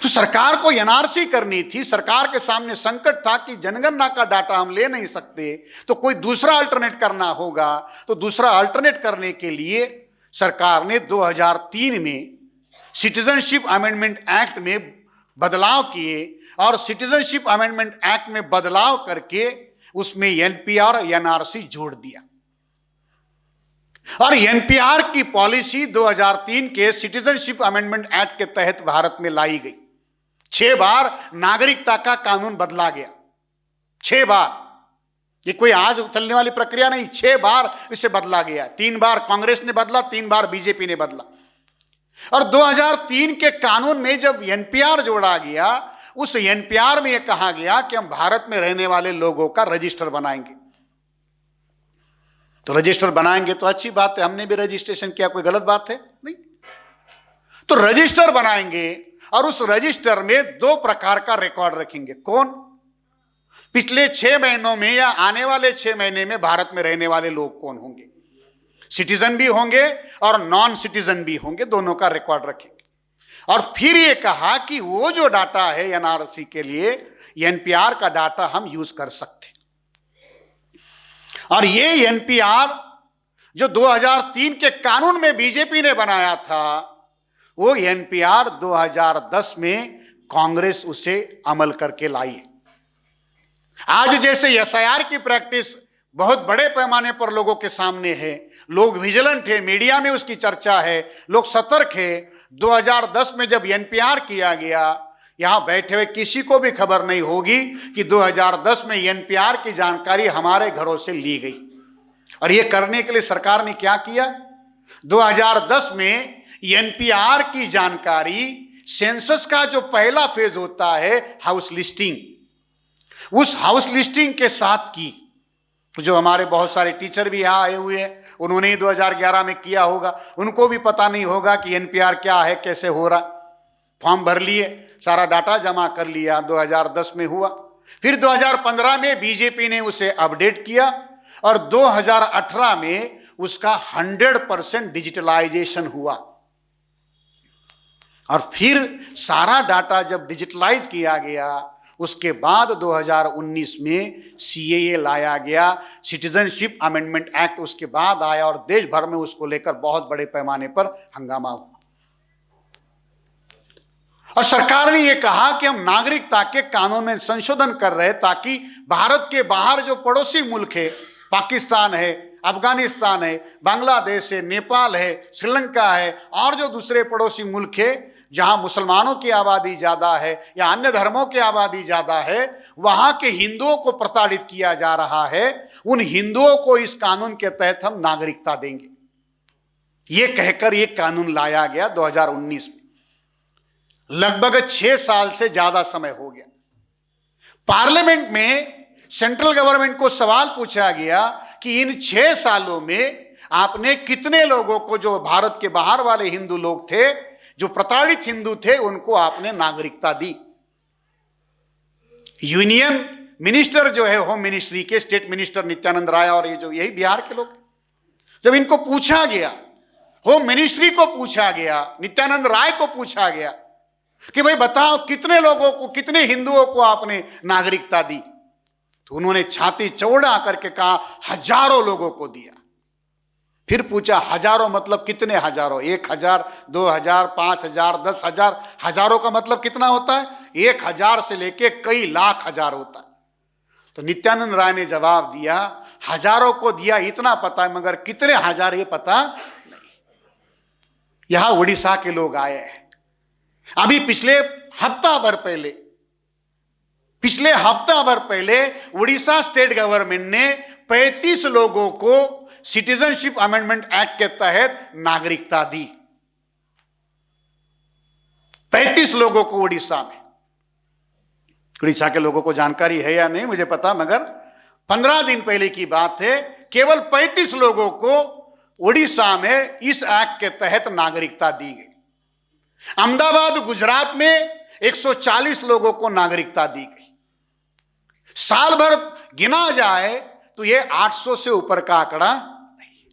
तो सरकार को एनआरसी करनी थी। सरकार के सामने संकट था कि जनगणना का डाटा हम ले नहीं सकते, तो कोई दूसरा अल्टरनेट करना होगा। तो दूसरा अल्टरनेट करने के लिए सरकार ने 2003 में सिटीजनशिप अमेंडमेंट एक्ट में बदलाव किए, और सिटीजनशिप अमेंडमेंट एक्ट में बदलाव करके उसमें एनपीआर एनआरसी जोड़ दिया। और एनपीआर की पॉलिसी 2003 के सिटीजनशिप अमेंडमेंट एक्ट के तहत भारत में लाई गई। 6 बार नागरिकता का कानून बदला गया, 6 बार। ये कोई आज चलने वाली प्रक्रिया नहीं, 6 बार इसे बदला गया। 3 बार कांग्रेस ने बदला, 3 बार बीजेपी ने बदला। और 2003 के कानून में जब एनपीआर जोड़ा गया, उस एनपीआर में यह कहा गया कि हम भारत में रहने वाले लोगों का रजिस्टर बनाएंगे। तो रजिस्टर बनाएंगे तो अच्छी बात है, हमने भी रजिस्ट्रेशन किया, कोई गलत बात है नहीं। तो रजिस्टर बनाएंगे और उस रजिस्टर में 2 प्रकार का रिकॉर्ड रखेंगे। कौन? पिछले 6 महीनों में या आने वाले 6 महीने में भारत में रहने वाले लोग कौन होंगे, सिटीजन भी होंगे और नॉन सिटीजन भी होंगे, दोनों का रिकॉर्ड रखेंगे। और फिर ये कहा कि वो जो डाटा है एनआरसी के लिए, एनपीआर का डाटा हम यूज कर सकते। और ये एनपीआर जो 2003 के कानून में बीजेपी ने बनाया था, वो एनपीआर 2010 में कांग्रेस उसे अमल करके लाई। आज जैसे एसआईआर की प्रैक्टिस बहुत बड़े पैमाने पर लोगों के सामने है, लोग विजिलेंट है, मीडिया में उसकी चर्चा है, लोग सतर्क है। 2010 में जब एनपीआर किया गया, यहां बैठे हुए किसी को भी खबर नहीं होगी कि 2010 में एनपीआर की जानकारी हमारे घरों से ली गई। और यह करने के लिए सरकार ने क्या किया, 2010 में एनपीआर की जानकारी, सेंसस का जो पहला फेज होता है हाउस लिस्टिंग, उस हाउस लिस्टिंग के साथ की। जो हमारे बहुत सारे टीचर भी यहाँ आए हुए हैं, उन्होंने ही 2011 में किया होगा, उनको भी पता नहीं होगा कि एनपीआर क्या है, कैसे हो रहा। फॉर्म भर लिए, सारा डाटा जमा कर लिया, 2010 में हुआ। फिर 2015 में बीजेपी ने उसे अपडेट किया और 2018 में उसका 100% डिजिटलाइजेशन हुआ। और फिर सारा डाटा जब डिजिटलाइज किया गया, उसके बाद 2019 में सीएए लाया गया, सिटीजनशिप अमेंडमेंट एक्ट उसके बाद आया और देश भर में उसको लेकर बहुत बड़े पैमाने पर हंगामा हुआ। और सरकार ने यह कहा कि हम नागरिकता के कानून में संशोधन कर रहे हैं ताकि भारत के बाहर जो पड़ोसी मुल्क है, पाकिस्तान है, अफगानिस्तान है, बांग्लादेश है, नेपाल है, श्रीलंका है और जो दूसरे पड़ोसी मुल्क है जहां मुसलमानों की आबादी ज्यादा है या अन्य धर्मों की आबादी ज्यादा है, वहां के हिंदुओं को प्रताड़ित किया जा रहा है, उन हिंदुओं को इस कानून के तहत हम नागरिकता देंगे। यह कहकर यह कानून लाया गया 2019 में। लगभग 6 साल से ज्यादा समय हो गया। पार्लियामेंट में सेंट्रल गवर्नमेंट को सवाल पूछा गया कि इन 6 सालों में आपने कितने लोगों को, जो भारत के बाहर वाले हिंदू लोग थे, जो प्रताड़ित हिंदू थे, उनको आपने नागरिकता दी। यूनियन मिनिस्टर जो है होम मिनिस्ट्री के, स्टेट मिनिस्टर नित्यानंद राय और ये जो यही बिहार के लोग, जब इनको पूछा गया, होम मिनिस्ट्री को पूछा गया, नित्यानंद राय को पूछा गया कि भाई बताओ कितने लोगों को, कितने हिंदुओं को आपने नागरिकता दी, तो उन्होंने छाती चौड़ा करके कहा हजारों लोगों को दिया। फिर पूछा हजारों मतलब कितने हजारों, 1000, 2000, 5000, 10,000, हजारों का मतलब कितना होता है? 1000 से लेके कई लाख हजार होता है। तो नित्यानंद राय ने जवाब दिया, हजारों को दिया इतना पता है, मगर कितने हजार ये पता नहीं। यहां उड़ीसा के लोग आए हैं। अभी पिछले हफ्ता भर पहले उड़ीसा स्टेट गवर्नमेंट ने 35 लोगों को सिटीजनशिप अमेंडमेंट एक्ट के तहत नागरिकता दी। 35 लोगों को उड़ीसा में। उड़ीसा के लोगों को जानकारी है या नहीं मुझे पता, मगर 15 दिन पहले की बात है, केवल 35 लोगों को उड़ीसा में इस एक्ट के तहत नागरिकता दी गई। अहमदाबाद गुजरात में 140 लोगों को नागरिकता दी गई। साल भर गिना जाए तो यह 800 से ऊपर का आंकड़ा नहीं।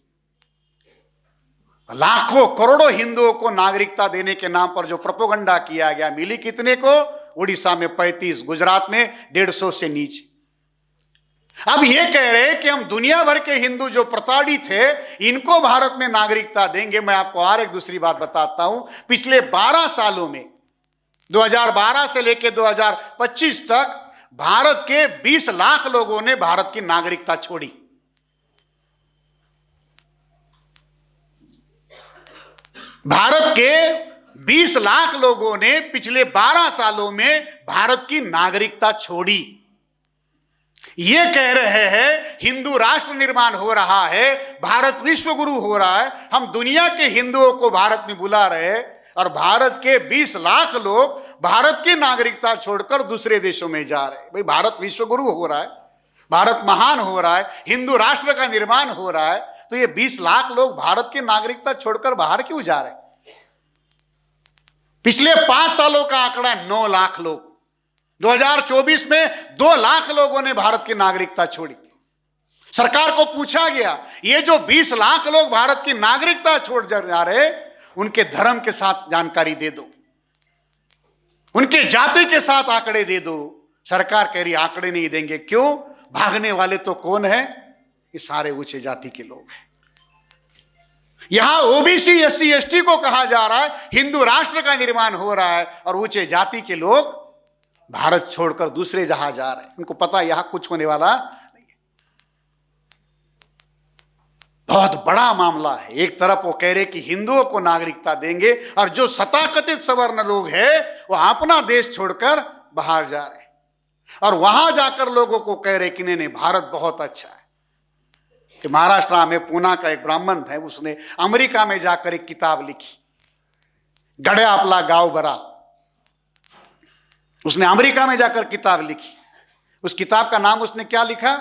लाखों करोड़ों हिंदुओं को नागरिकता देने के नाम पर जो प्रोपेगेंडा किया गया, मिली कितने को? उड़ीसा में 35, गुजरात में 150 से नीचे। अब यह कह रहे हैं कि हम दुनिया भर के हिंदू जो प्रताड़ित थे, इनको भारत में नागरिकता देंगे। मैं आपको और एक दूसरी बात बताता हूं, पिछले 12 सालों में 2012 से लेकर 2025 तक भारत के 20 लाख लोगों ने भारत की नागरिकता छोड़ी। भारत के 20 लाख लोगों ने पिछले 12 सालों में भारत की नागरिकता छोड़ी। ये कह रहे हैं हिंदू राष्ट्र निर्माण हो रहा है, भारत विश्व गुरु हो रहा है, हम दुनिया के हिंदुओं को भारत में बुला रहे हैं, और भारत के 20 लाख लोग भारत की नागरिकता छोड़कर दूसरे देशों में जा रहे हैं। भाई भारत विश्व गुरु हो रहा है, भारत महान हो रहा है, हिंदू राष्ट्र का निर्माण हो रहा है, तो ये 20 लाख लोग भारत की नागरिकता छोड़कर बाहर क्यों जा रहे हैं? पिछले 5 सालों का आंकड़ा 9 लाख लोग। 2024 में 2 लाख लोगों ने भारत की नागरिकता छोड़ी। सरकार को पूछा गया, ये जो 20 लाख लोग भारत की नागरिकता छोड़ जा रहे, उनके धर्म के साथ जानकारी दे दो, उनके जाति के साथ आंकड़े दे दो। सरकार कह रही आंकड़े नहीं देंगे। क्यों? भागने वाले तो कौन है? ये सारे ऊंचे जाति के लोग हैं। यहां ओबीसी एससी एसटी को कहा जा रहा है हिंदू राष्ट्र का निर्माण हो रहा है, और ऊंचे जाति के लोग भारत छोड़कर दूसरे जहां जा रहे हैं। उनको पता यहां कुछ होने वाला नहीं है। बहुत बड़ा मामला है। एक तरफ वो कह रहे कि हिंदुओं को नागरिकता देंगे, और जो तथाकथित सवर्ण लोग हैं वो अपना देश छोड़कर बाहर जा रहे हैं, और वहां जाकर लोगों को कह रहे कि नहीं नहीं भारत बहुत अच्छा है। कि महाराष्ट्र में पूना का एक ब्राह्मण है, उसने अमेरिका में जाकर एक किताब लिखी, गड़े आपला गांव बरा। उसने अमेरिका में जाकर किताब लिखी। उस किताब का नाम उसने क्या लिखा?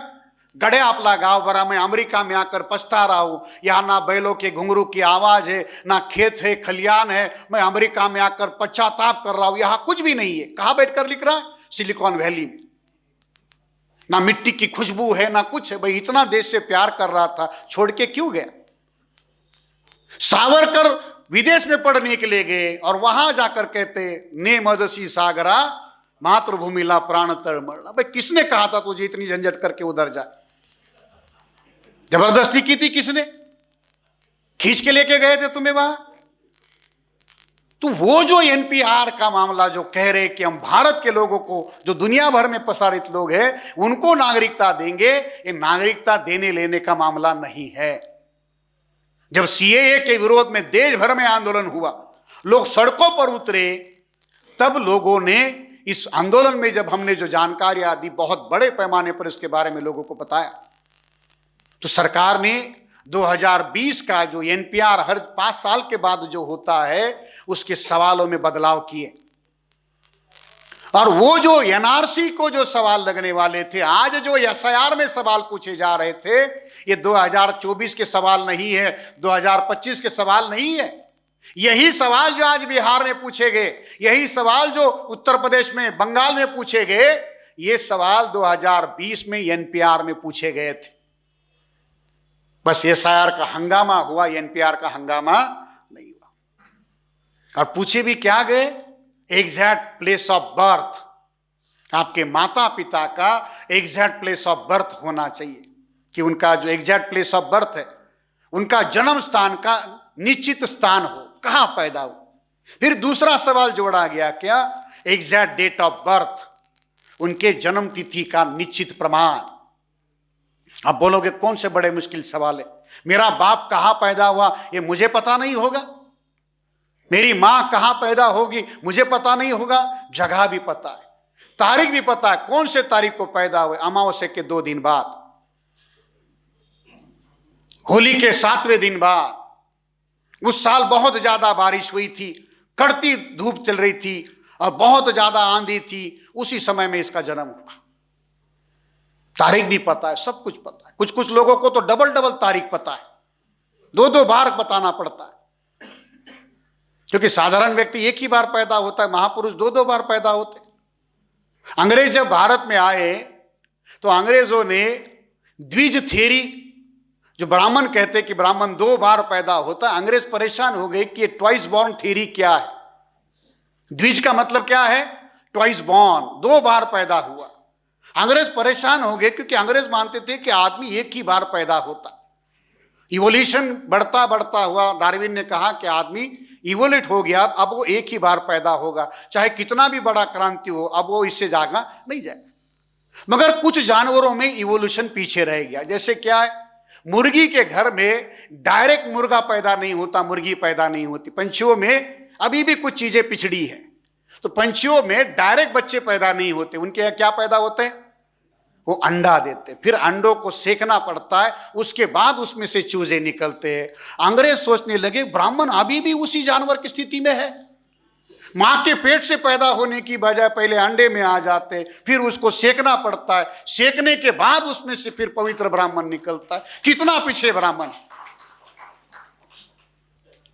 गड़े आपला गांव बरा। मैं अमेरिका में आकर पछता रहा हूं, यहां ना बैलों के घुंघरू की आवाज है, ना खेत है, खलियान है। मैं अमेरिका में आकर पश्चाताप कर रहा हूं, यहां कुछ भी नहीं है। कहां बैठकर लिख रहा है? सिलिकॉन वैली में। ना मिट्टी की खुशबू है ना कुछ है। भाई इतना देश से प्यार कर रहा था, छोड़ के क्यों गया? सावरकर विदेश में पढ़ने के लिए गए, और वहां जाकर कहते ने मदसी सागरा मातृभूमिला प्राण तड़मड़ना। भाई किसने कहा था तुझे इतनी झंझट करके उधर जा? जबरदस्ती की थी किसने? खींच के लेके गए थे तुम्हें वहां? तो वो जो एनपीआर का मामला जो कह रहे कि हम भारत के लोगों को, जो दुनिया भर में प्रसारित लोग हैं, उनको नागरिकता देंगे, ये नागरिकता देने लेने का मामला नहीं है। जब सीएए के विरोध में देश भर में आंदोलन हुआ, लोग सड़कों पर उतरे, तब लोगों ने इस आंदोलन में जब हमने जो जानकारियां दी, बहुत बड़े पैमाने पर इसके बारे में लोगों को बताया, तो सरकार ने 2020 का जो एनपीआर हर 5 साल के बाद जो होता है, उसके सवालों में बदलाव किए। और वो जो एनआरसी को जो सवाल लगने वाले थे, आज जो एसआईआर में सवाल पूछे जा रहे थे, ये 2024 के सवाल नहीं है, 2025 के सवाल नहीं है। यही सवाल जो आज बिहार में पूछे गए, यही सवाल जो उत्तर प्रदेश में, बंगाल में पूछे गए, ये सवाल 2020 में एनपीआर में पूछे गए थे। बस एसआईआर का हंगामा हुआ, एनपीआर का हंगामा नहीं हुआ। और पूछे भी क्या गए? Exact place of birth. आपके माता पिता का एग्जैक्ट प्लेस ऑफ बर्थ होना चाहिए, कि उनका जो एग्जैक्ट प्लेस ऑफ बर्थ है, उनका जन्म स्थान का निश्चित स्थान हो, कहां पैदा हो। फिर दूसरा सवाल जोड़ा गया, क्या? एग्जैक्ट डेट ऑफ बर्थ, उनके जन्म तिथि का निश्चित प्रमाण। आप बोलोगे कौन से बड़े मुश्किल सवाल है? मेरा बाप कहां पैदा हुआ ये मुझे पता नहीं होगा, मेरी मां कहां पैदा होगी मुझे पता नहीं होगा। जगह भी पता है, तारीख भी पता है, कौन से तारीख को पैदा हुए, अमावस्या के 2 दिन बाद, होली के 7वें दिन बाद। उस साल बहुत ज्यादा बारिश हुई थी, कड़ती धूप चल रही थी, और बहुत ज्यादा आंधी थी, उसी समय में इसका जन्म हुआ। तारीख भी पता है, सब कुछ पता है। कुछ कुछ लोगों को तो डबल डबल तारीख पता है, 2-2 बार बताना पड़ता है, क्योंकि साधारण व्यक्ति एक ही बार पैदा होता है, महापुरुष 2-2 बार पैदा होते। अंग्रेज जब भारत में आए तो अंग्रेजों ने द्विज थ्योरी, जो ब्राह्मण कहते कि ब्राह्मण 2 बार पैदा होता है, अंग्रेज परेशान हो गए कि ये ट्वाइस बॉर्न थ्योरी क्या है। द्विज का मतलब क्या है? ट्वाइस बॉर्न, 2 बार पैदा हुआ। अंग्रेज परेशान हो गए, क्योंकि अंग्रेज मानते थे कि आदमी एक ही बार पैदा होता। इवोल्यूशन बढ़ता बढ़ता हुआ, डार्विन ने कहा कि आदमी इवोल्यूट हो गया, अब वो एक ही बार पैदा होगा, चाहे कितना भी बड़ा क्रांति हो, अब वो इससे जागा नहीं जाएगा। मगर कुछ जानवरों में इवोल्यूशन पीछे रह गया। जैसे क्या है? मुर्गी के घर में डायरेक्ट मुर्गा पैदा नहीं होता, मुर्गी पैदा नहीं होती। पंछियों में अभी भी कुछ चीजें पिछड़ी है, तो पंछियों में डायरेक्ट बच्चे पैदा नहीं होते। उनके यहाँ क्या पैदा होते हैं? वो अंडा देते, फिर अंडों को सेकना पड़ता है, उसके बाद उसमें से चूजे निकलते हैं। अंग्रेज सोचने लगे ब्राह्मण अभी भी उसी जानवर की स्थिति में है, मां के पेट से पैदा होने की बजाय पहले अंडे में आ जाते, फिर उसको सेकना पड़ता है, सेकने के बाद उसमें से फिर पवित्र ब्राह्मण निकलता है। कितना पीछे ब्राह्मण।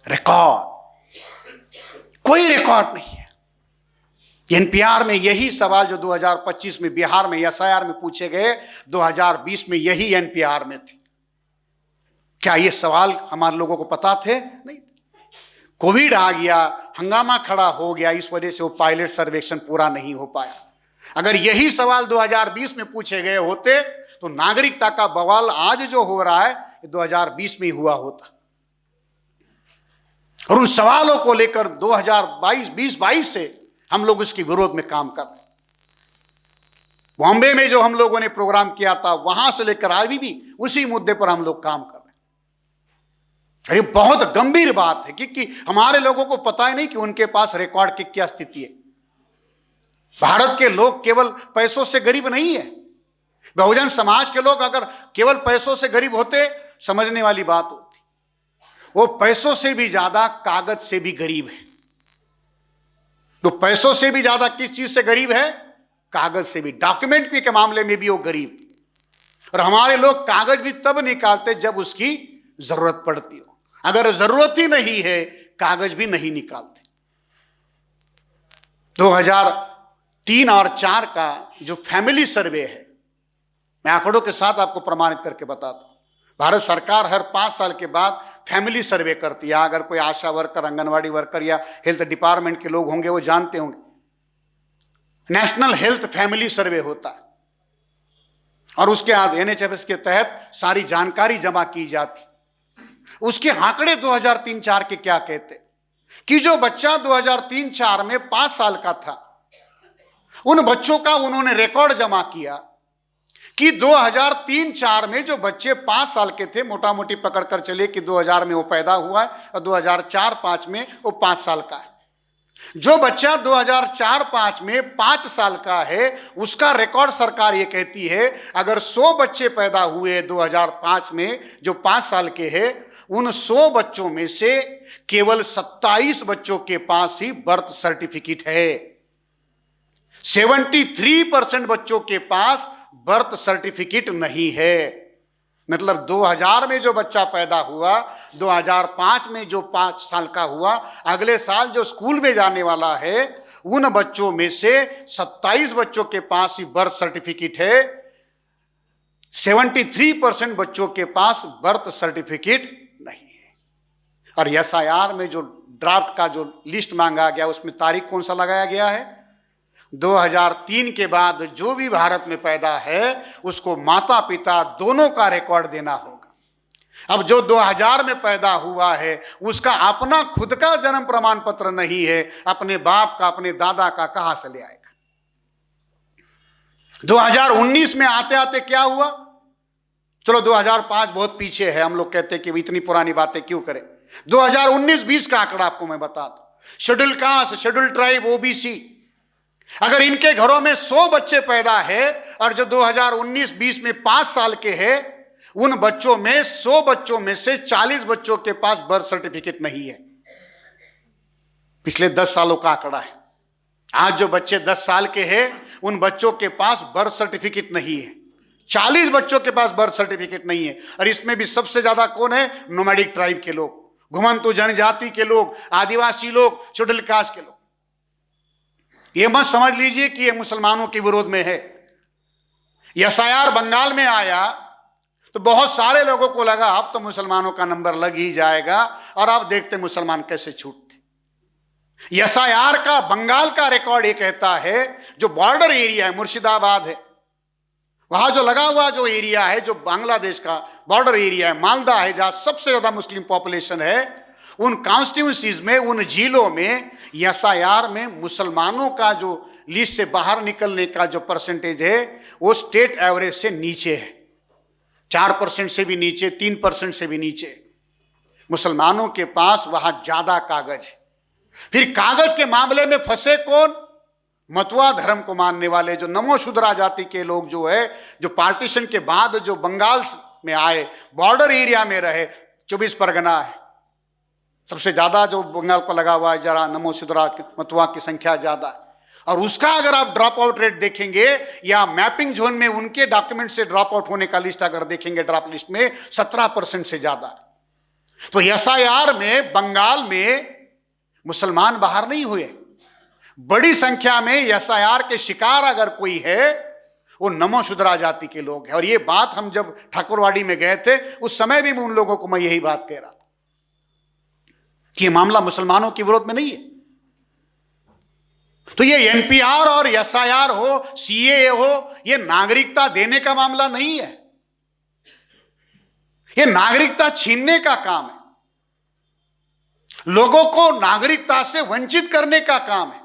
रिकॉर्ड, कोई रिकॉर्ड नहीं है। एनपीआर में यही सवाल जो 2025 में बिहार में एसआईआर में पूछे गए, 2020 में यही एनपीआर में थे। क्या ये सवाल हमारे लोगों को पता थे? नहीं। कोविड आ गया, हंगामा खड़ा हो गया, इस वजह से वो पायलट सर्वेक्षण पूरा नहीं हो पाया। अगर यही सवाल 2020 में पूछे गए होते तो नागरिकता का बवाल आज जो हो रहा है 2020 में ही हुआ होता। और उन सवालों को लेकर 2022 से हम लोग इसके विरोध में काम कर रहे हैं। बॉम्बे में जो हम लोगों ने प्रोग्राम किया था, वहां से लेकर अभी भी उसी मुद्दे पर हम लोग काम कर रहे हैं। ये बहुत गंभीर बात है कि हमारे लोगों को पता ही नहीं कि उनके पास रिकॉर्ड की क्या स्थिति है। भारत के लोग केवल पैसों से गरीब नहीं है। बहुजन समाज के लोग अगर केवल पैसों से गरीब होते, समझने वाली बात होती। वो पैसों से भी ज्यादा कागज से भी गरीब है। तो पैसों से भी ज्यादा किस चीज से गरीब है? कागज से भी, डॉक्यूमेंट के मामले में भी वो गरीब। और हमारे लोग कागज भी तब निकालते जब उसकी जरूरत पड़ती हो। अगर जरूरत ही नहीं है, कागज भी नहीं निकालते। 2003 और 4 का जो फैमिली सर्वे है, मैं आंकड़ों के साथ आपको प्रमाणित करके बताता हूं। भारत सरकार हर 5 साल के बाद फैमिली सर्वे करती है। अगर कोई आशा वर्कर, आंगनवाड़ी वर्कर या हेल्थ डिपार्टमेंट के लोग होंगे, वो जानते होंगे, नेशनल हेल्थ फैमिली सर्वे होता है। और उसके बाद NHS के तहत सारी जानकारी जमा की जाती। उसके आंकड़े 2003-4 के क्या कहते कि जो बच्चा 2003-4 में 5 साल का था, उन बच्चों का उन्होंने रिकॉर्ड जमा किया कि 2003-4 में जो बच्चे 5 साल के थे, मोटा मोटी पकड़कर चले कि 2000 में वो पैदा हुआ है और 2004-5 में वो 5 साल का है। जो बच्चा 2004-5 में 5 साल का है, उसका रिकॉर्ड सरकार ये कहती है अगर 100 बच्चे पैदा हुए 2005 में जो 5 साल के हैं, उन 100 बच्चों में से केवल 27 बच्चों के पास ही बर्थ सर्टिफिकेट है। 73% बच्चों के पास बर्थ सर्टिफिकेट नहीं है। मतलब 2000 में जो बच्चा पैदा हुआ, 2005 में जो 5 साल का हुआ, अगले साल जो स्कूल में जाने वाला है, उन बच्चों में से 27 बच्चों के पास ही बर्थ सर्टिफिकेट है। 73% बच्चों के पास बर्थ सर्टिफिकेट नहीं है। और SIR में जो ड्राफ्ट का जो लिस्ट मांगा गया, उसमें तारीख कौन सा लगाया गया है? 2003 के बाद जो भी भारत में पैदा है, उसको माता पिता दोनों का रिकॉर्ड देना होगा। अब जो 2000 में पैदा हुआ है, उसका अपना खुद का जन्म प्रमाण पत्र नहीं है, अपने बाप का, अपने दादा का कहां से ले आएगा? 2019 में आते आते क्या हुआ? चलो 2005 बहुत पीछे है, हम लोग कहते हैं कि इतनी पुरानी बातें क्यों करें। 2019-20 का आंकड़ा आपको मैं बता दूं। Schedule caste, schedule tribe, OBC, अगर इनके घरों में 100 बच्चे पैदा है और जो 2019-20 में 5 साल के हैं, उन बच्चों में 100 बच्चों में से 40 बच्चों के पास बर्थ सर्टिफिकेट नहीं है। पिछले 10 सालों का आंकड़ा है। आज जो बच्चे 10 साल के हैं, उन बच्चों के पास बर्थ सर्टिफिकेट नहीं है। 40 बच्चों के पास बर्थ सर्टिफिकेट नहीं है। और इसमें भी सबसे ज्यादा कौन है? नोमैडिक ट्राइब के लोग, घुमंतु जनजाति के लोग, आदिवासी लोग, शेड्यूल कास्ट के लोग। ये मत समझ लीजिए कि ये मुसलमानों के विरोध में है। SIR बंगाल में आया तो बहुत सारे लोगों को लगा अब तो मुसलमानों का नंबर लग ही जाएगा, और आप देखते मुसलमान कैसे छूटते। SIR का बंगाल का रिकॉर्ड ये कहता है, जो बॉर्डर एरिया है, मुर्शिदाबाद है, वहां जो लगा हुआ जो एरिया है, जो बांग्लादेश का बॉर्डर एरिया है, मालदा है, जहां सबसे ज्यादा मुस्लिम पॉपुलेशन है, उन कॉन्स्टिट्यूंसीज में, उन जिलों में SIR में मुसलमानों का जो लिस्ट से बाहर निकलने का जो परसेंटेज है, वो स्टेट एवरेज से नीचे है। 4% से भी नीचे, 3% से भी नीचे। मुसलमानों के पास वहां ज्यादा कागज है। फिर कागज के मामले में फंसे कौन? मतुआ धर्म को मानने वाले, जो नमो शूद्रा जाति के लोग जो है, जो पार्टीशन के बाद जो बंगाल में आए, बॉर्डर एरिया में रहे। 24 परगना है, सबसे ज्यादा जो बंगाल को लगा हुआ है, जरा नमो शूद्रा मतुआ की संख्या ज्यादा है। और उसका अगर आप ड्रॉप आउट रेट देखेंगे या मैपिंग जोन में उनके डॉक्यूमेंट से ड्रॉप आउट होने का लिस्ट अगर देखेंगे, ड्रॉप लिस्ट में 17% से ज्यादा। तो SIR में बंगाल में मुसलमान बाहर नहीं हुए। बड़ी संख्या में SIR के शिकार अगर कोई है, वो नमो शूद्रा जाति के लोग हैं। और ये बात हम जब ठाकुरवाड़ी में गए थे, उस समय भी उन लोगों को मैं यही बात कह रहा था कि ये मामला मुसलमानों के विरोध में नहीं है। तो ये NPR और SIR हो, CAA हो, ये नागरिकता देने का मामला नहीं है, ये नागरिकता छीनने का काम है। लोगों को नागरिकता से वंचित करने का काम है।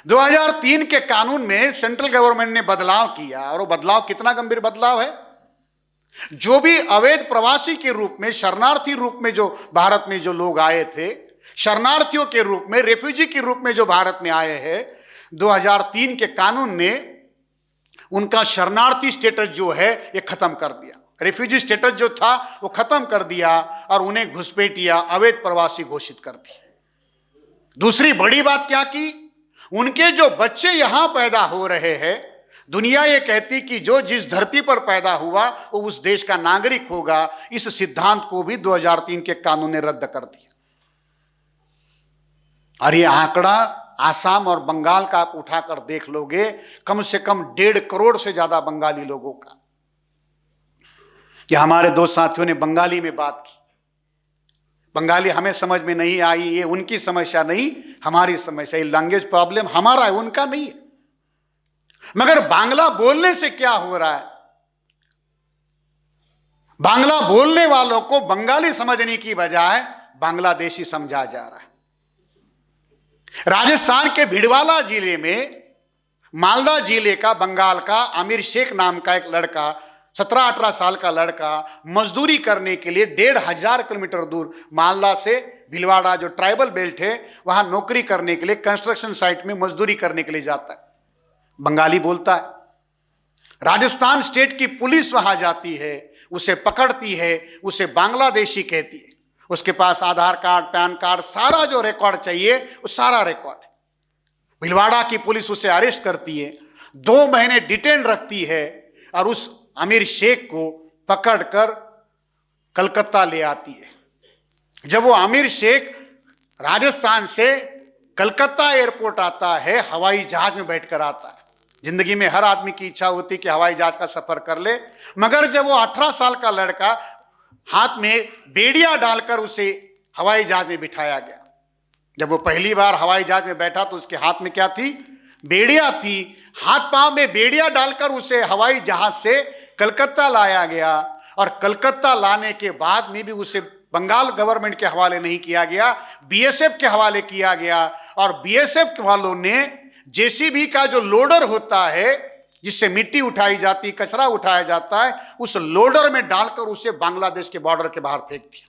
2003 के कानून में सेंट्रल गवर्नमेंट ने बदलाव किया, और वो बदलाव कितना गंभीर बदलाव है। जो भी अवैध प्रवासी के रूप में, शरणार्थी रूप में जो भारत में जो लोग आए थे, शरणार्थियों के रूप में, रेफ्यूजी के रूप में जो भारत में आए हैं, 2003 के कानून ने उनका शरणार्थी स्टेटस जो है ये खत्म कर दिया। रेफ्यूजी स्टेटस जो था वो खत्म कर दिया और उन्हें घुसपैठिया, अवैध प्रवासी घोषित कर दिया। दूसरी बड़ी बात क्या की, उनके जो बच्चे यहां पैदा हो रहे हैं, दुनिया ये कहती कि जो जिस धरती पर पैदा हुआ वो उस देश का नागरिक होगा। इस सिद्धांत को भी 2003 के कानून ने रद्द कर दिया। और ये आंकड़ा आसाम और बंगाल का आप उठाकर देख लोगे, कम से कम 1.5 करोड़ से ज्यादा बंगाली लोगों का। कि हमारे दो साथियों ने बंगाली में बात की, बंगाली हमें समझ में नहीं आई, ये उनकी समस्या नहीं, हमारी समस्या। ये लैंग्वेज प्रॉब्लम हमारा है, उनका नहीं है। मगर बांग्ला बोलने से क्या हो रहा है, बांग्ला बोलने वालों को बंगाली समझने की बजाय बांग्लादेशी समझा जा रहा है। राजस्थान के भिडवाला जिले में, मालदा जिले का, बंगाल का आमिर शेख नाम का एक लड़का, 17-18 साल का लड़का, मजदूरी करने के लिए 1,500 किलोमीटर दूर मालदा से भिलवाड़ा जो ट्राइबल बेल्ट है वहां नौकरी करने के लिए, कंस्ट्रक्शन साइट में मजदूरी करने के लिए जाता है। बंगाली बोलता है। राजस्थान स्टेट की पुलिस वहां जाती है, उसे पकड़ती है, उसे बांग्लादेशी कहती है। उसके पास आधार कार्ड, पैन कार्ड, सारा जो रिकॉर्ड चाहिए वो सारा रिकॉर्ड है। भिलवाड़ा की पुलिस उसे अरेस्ट करती है, 2 महीने डिटेन रखती है और उस आमिर शेख को पकड़कर कलकत्ता ले आती है। जब वो आमिर शेख राजस्थान से कलकत्ता एयरपोर्ट आता है, हवाई जहाज में बैठकर आता है। जिंदगी में हर आदमी की इच्छा होती कि हवाई जहाज का सफर कर ले, मगर जब वो 18 साल का लड़का, हाथ में बेड़िया डालकर उसे हवाई जहाज में बिठाया गया। जब वो पहली बार हवाई जहाज में बैठा तो उसके हाथ में क्या थी, बेड़िया थी। हाथ पांव में बेड़िया डालकर उसे हवाई जहाज से कलकत्ता लाया गया, और कलकत्ता लाने के बाद में भी उसे बंगाल गवर्नमेंट के हवाले नहीं किया गया, बीएसएफ के हवाले किया गया। और बीएसएफ वालों ने जेसीबी का जो लोडर होता है, जिससे मिट्टी उठाई जाती, कचरा उठाया जाता है, उस लोडर में डालकर उसे बांग्लादेश के बॉर्डर के बाहर फेंक दिया।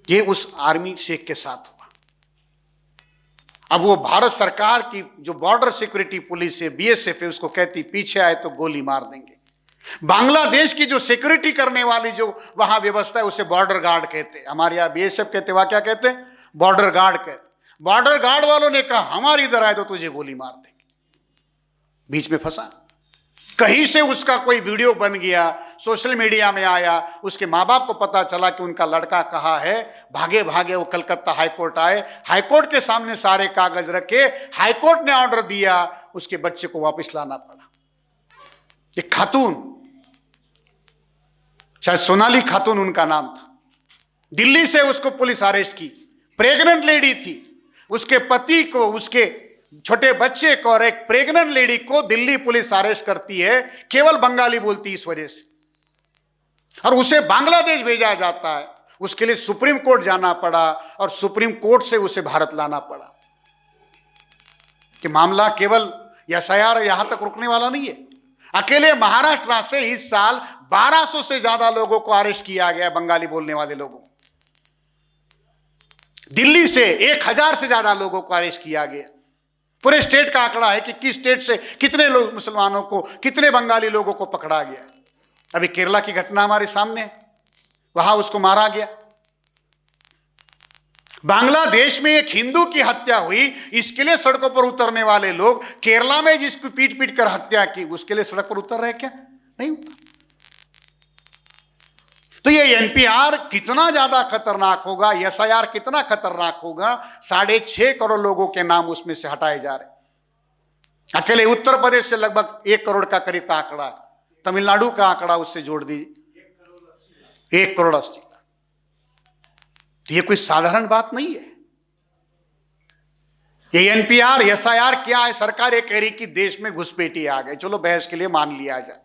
ये उस आर्मी शेख के साथ हुआ। अब वो भारत सरकार की जो बॉर्डर सिक्योरिटी पुलिस है, बीएसएफ है, उसको कहती पीछे आए तो गोली मार देंगे। बांग्लादेश की जो सिक्योरिटी करने वाली जो वहां व्यवस्था है उसे बॉर्डर गार्ड कहते। हमारे यहां बीएसएफ कहते, वहां क्या कहते हैं, बॉर्डर गार्ड कहते। बॉर्डर गार्ड वालों ने कहा हमारी इधर आए तो तुझे गोली मार देंगे। बीच में फंसा। कहीं से उसका कोई वीडियो बन गया, सोशल मीडिया में आया, उसके माँ बाप को पता चला कि उनका लड़का कहाँ है। भागे भागे वो कलकत्ता हाईकोर्ट आए, हाईकोर्ट के सामने सारे कागज रखे, हाईकोर्ट ने ऑर्डर दिया, उसके बच्चे को वापस लाना पड़ा। एक खातून, शायद सोनाली खातून उनका नाम था, दिल्ली से उसको पुलिस अरेस्ट की। प्रेग्नेंट लेडी थी, उसके पति को, उसके छोटे बच्चे को और एक प्रेग्नेंट लेडी को दिल्ली पुलिस अरेस्ट करती है, केवल बंगाली बोलती इस वजह से, और उसे बांग्लादेश भेजा जाता है। उसके लिए सुप्रीम कोर्ट जाना पड़ा और सुप्रीम कोर्ट से उसे भारत लाना पड़ा। कि मामला केवल एसआईआर यहां तक रुकने वाला नहीं है। अकेले महाराष्ट्र से इस साल 1200 से ज्यादा लोगों को अरेस्ट किया गया, बंगाली बोलने वाले लोगों। दिल्ली से 1000 से ज्यादा लोगों को अरेस्ट किया गया। पूरे स्टेट का आंकड़ा है कि किस स्टेट से कितने लोग, मुसलमानों को, कितने बंगाली लोगों को पकड़ा गया। अभी केरला की घटना हमारे सामने है, वहां उसको मारा गया। बांग्लादेश में एक हिंदू की हत्या हुई, इसके लिए सड़कों पर उतरने वाले लोग, केरला में जिसको पीट पीट कर हत्या की, उसके लिए सड़क पर उतर रहे क्या? नहीं उतर। तो ये एनपीआर कितना ज्यादा खतरनाक होगा, एसआईआर कितना खतरनाक होगा। 6.5 करोड़ लोगों के नाम उसमें से हटाए जा रहे। अकेले उत्तर प्रदेश से लगभग 1 करोड़ का करीब का आंकड़ा है, तमिलनाडु का आंकड़ा उससे जोड़ दीजिए 1 करोड़ 80 लाख। ये कोई साधारण बात नहीं है। ये एनपीआर एसआईआर क्या है? सरकार ये कह रही कि देश में घुसपैठी आ गए, चलो बहस के लिए मान लिया जाए।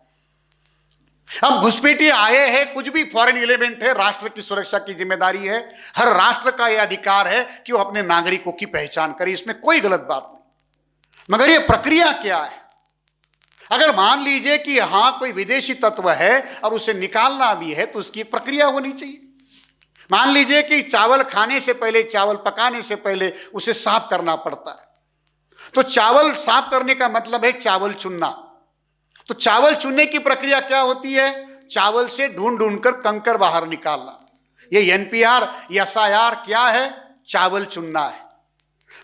अब घुसपैठिए आए हैं, कुछ भी फॉरेन एलिमेंट है, राष्ट्र की सुरक्षा की जिम्मेदारी है। हर राष्ट्र का यह अधिकार है कि वो अपने नागरिकों की पहचान करे, इसमें कोई गलत बात नहीं। मगर ये प्रक्रिया क्या है? अगर मान लीजिए कि यहां कोई विदेशी तत्व है और उसे निकालना भी है तो उसकी प्रक्रिया होनी चाहिए। मान लीजिए कि चावल खाने से पहले, चावल पकाने से पहले उसे साफ करना पड़ता है, तो चावल साफ करने का मतलब है चावल चुनना। तो चावल चुनने की प्रक्रिया क्या होती है? चावल से ढूंढ ढूंढ कर कंकर बाहर निकालना। ये एनपीआर, एसआईआर क्या है? चावल चुनना है।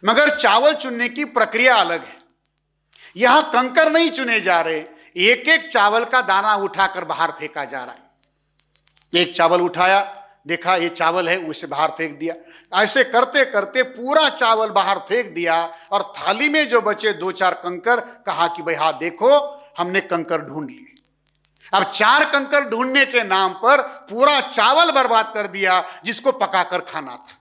मगर चावल चुनने की प्रक्रिया अलग है। यहां कंकर नहीं चुने जा रहे, एक एक चावल का दाना उठाकर बाहर फेंका जा रहा है। एक चावल उठाया, देखा ये चावल है, उसे बाहर फेंक दिया। ऐसे करते करते पूरा चावल बाहर फेंक दिया और थाली में जो बचे 2-4 कंकर, कहा कि भाई हाँ देखो, हमने कंकर ढूंढ लिए। अब 4 कंकर ढूंढने के नाम पर पूरा चावल बर्बाद कर दिया जिसको पकाकर खाना था।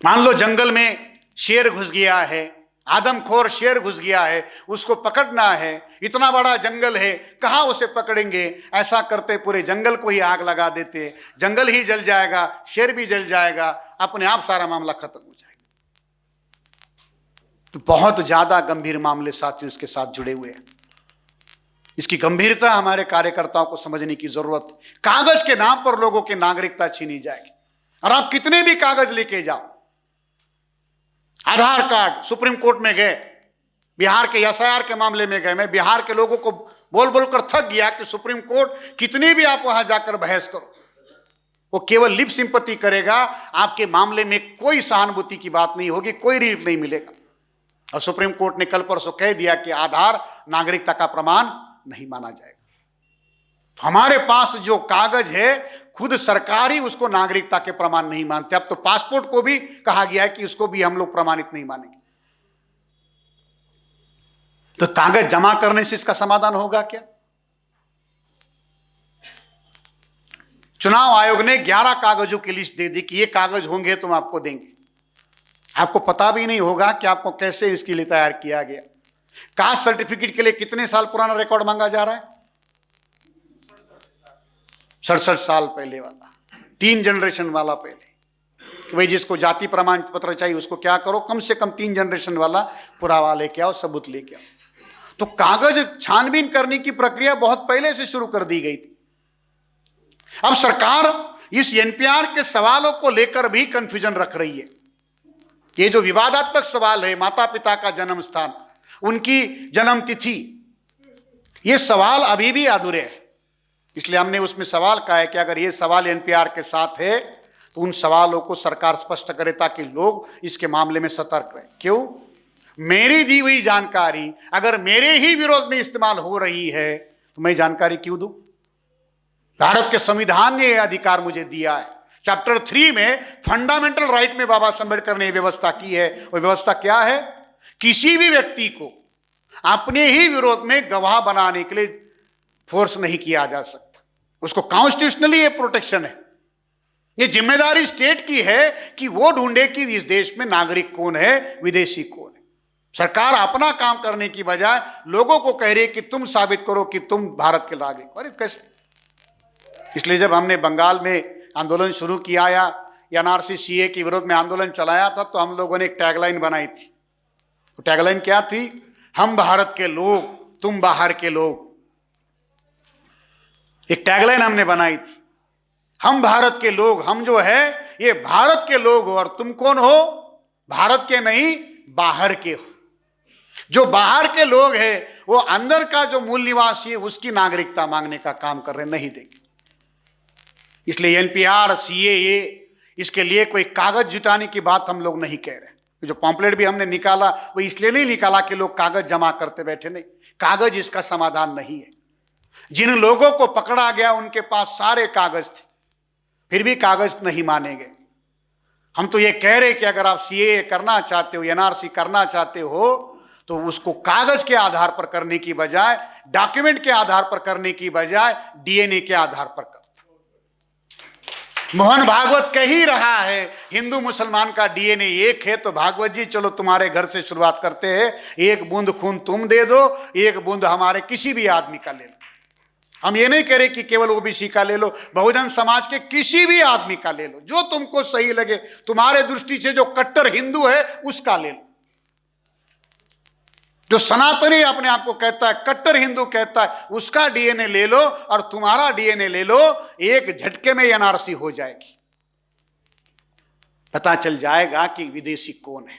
मान लो जंगल में शेर घुस गया है, आदमखोर शेर घुस गया है, उसको पकड़ना है, इतना बड़ा जंगल है, कहां उसे पकड़ेंगे? ऐसा करते पूरे जंगल को ही आग लगा देते, जंगल ही जल जाएगा, शेर भी जल जाएगा, अपने आप सारा मामला खत्म हो जाएगा। तो बहुत ज्यादा गंभीर मामले साथियों इसके साथ जुड़े हुए हैं। इसकी गंभीरता हमारे कार्यकर्ताओं को समझने की जरूरत है। कागज के नाम पर लोगों की नागरिकता छीनी जाएगी। और आप कितने भी कागज लेके जाओ, आधार कार्ड, सुप्रीम कोर्ट में गए, बिहार के एसआईआर के मामले में गए, मैं बिहार के लोगों को बोल बोलकर थक गया कि सुप्रीम कोर्ट कितनी भी आप वहां जाकर बहस करो, वो केवल लिप सिंपैथी करेगा, आपके मामले में कोई सहानुभूति की बात नहीं होगी, कोई रिलीफ नहीं मिलेगा। और सुप्रीम कोर्ट ने कल परसों कह दिया कि आधार नागरिकता का प्रमाण नहीं माना जाएगा। तो हमारे पास जो कागज है, खुद सरकार ही उसको नागरिकता के प्रमाण नहीं मानते। अब तो पासपोर्ट को भी कहा गया है कि उसको भी हम लोग प्रमाणित नहीं मानेंगे। तो कागज जमा करने से इसका समाधान होगा क्या? चुनाव आयोग ने 11 कागजों की लिस्ट दे दी कि ये कागज होंगे तो हम आपको देंगे। आपको पता भी नहीं होगा कि आपको कैसे इसके लिए तैयार किया गया। कास्ट सर्टिफिकेट के लिए कितने साल पुराना रिकॉर्ड मांगा जा रहा है? 67 साल पहले वाला, 3 जनरेशन वाला पहले, कि भाई जिसको जाति प्रमाण पत्र चाहिए उसको क्या करो, कम से कम 3 जनरेशन वाला पुरावा लेके आओ, सबूत लेके आओ। तो कागज छानबीन करने की प्रक्रिया बहुत पहले से शुरू कर दी गई थी। अब सरकार इस एनपीआर के सवालों को लेकर भी कंफ्यूजन रख रही है। ये जो विवादात्मक सवाल है, माता पिता का जन्म स्थान, उनकी जन्म तिथि, ये सवाल अभी भी अधूरे हैं। इसलिए हमने उसमें सवाल कहा है कि अगर ये सवाल एनपीआर के साथ है तो उन सवालों को सरकार स्पष्ट करे ताकि लोग इसके मामले में सतर्क रहें। क्यों? मेरी दी हुई जानकारी अगर मेरे ही विरोध में इस्तेमाल हो रही है तो मैं जानकारी क्यों दूं? भारत के संविधान ने यह अधिकार मुझे दिया है। चैप्टर 3 में फंडामेंटल राइट में बाबा साहब अम्बेडकर ने व्यवस्था की है। वो व्यवस्था क्या है? किसी भी व्यक्ति को अपने ही विरोध में गवाह बनाने के लिए फोर्स नहीं किया जा सकता। उसको कॉन्स्टिट्यूशनली ये प्रोटेक्शन है। ये जिम्मेदारी स्टेट की है कि वो ढूंढे कि इस देश में नागरिक कौन है, विदेशी कौन है। सरकार अपना काम करने की बजाय लोगों को कह रही है कि तुम साबित करो कि तुम भारत के नागरिक हो। अरे कैसे? इसलिए जब हमने बंगाल में आंदोलन शुरू किया या एनआरसी सीए के विरोध में आंदोलन चलाया था तो हम लोगों ने एक टैगलाइन बनाई थी। टैगलाइन क्या थी? हम भारत के लोग, तुम बाहर के लोग। एक टैगलाइन हमने बनाई थी, हम भारत के लोग। हम जो है ये भारत के लोग हो और तुम कौन हो? भारत के नहीं, बाहर के हो। जो बाहर के लोग हैं वो अंदर का जो मूल निवासी है उसकी नागरिकता मांगने का काम कर रहे, नहीं देंगे। इसलिए एनपीआर, सीएए, इसके लिए कोई कागज जुटाने की बात हम लोग नहीं कह रहे। जो पॉम्पलेट भी हमने निकाला वो इसलिए नहीं निकाला कि लोग कागज जमा करते बैठे, नहीं। कागज इसका समाधान नहीं है। जिन लोगों को पकड़ा गया उनके पास सारे कागज थे, फिर भी कागज नहीं माने गए। हम तो ये कह रहे कि अगर आप सीएए करना चाहते हो, एनआरसी करना चाहते हो, तो उसको कागज के आधार पर करने की बजाय, डॉक्यूमेंट के आधार पर करने की बजाय डीएनए के आधार पर कर। मोहन भागवत कह ही रहा है हिंदू मुसलमान का डीएनए एक है। तो भागवत जी चलो तुम्हारे घर से शुरुआत करते हैं, एक बूंद खून तुम दे दो, एक बूंद हमारे किसी भी आदमी का ले लो। हम ये नहीं कह रहे कि केवल ओबीसी का ले लो, बहुजन समाज के किसी भी आदमी का ले लो, जो तुमको सही लगे, तुम्हारे दृष्टि से जो कट्टर हिंदू है उसका ले लो। जो सनातनी अपने आप को कहता है, कट्टर हिंदू कहता है, उसका डीएनए ले लो और तुम्हारा डीएनए ले लो, एक झटके में एनआरसी हो जाएगी। पता चल जाएगा कि विदेशी कौन है।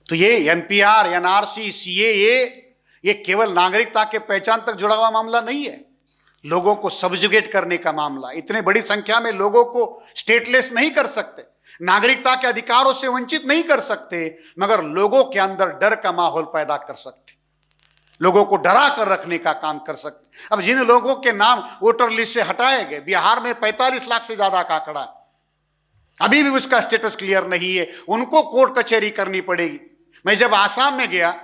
तो ये एनपीआर, एनआरसी, सीएए ये केवल नागरिकता के पहचान तक जुड़ा हुआ मामला नहीं है, लोगों को सब्जुगेट करने का मामला। इतने बड़ी संख्या में लोगों को स्टेटलेस नहीं कर सकते, नागरिकता के अधिकारों से वंचित नहीं कर सकते, मगर लोगों के अंदर डर का माहौल पैदा कर सकते, लोगों को डरा कर रखने का काम कर सकते। अब जिन लोगों के नाम वोटर लिस्ट से हटाए गए, बिहार में 45 लाख से ज्यादा का आंकड़ा है, अभी भी उसका स्टेटस क्लियर नहीं है, उनको कोर्ट कचहरी करनी पड़ेगी। मैं जब आसाम में गया,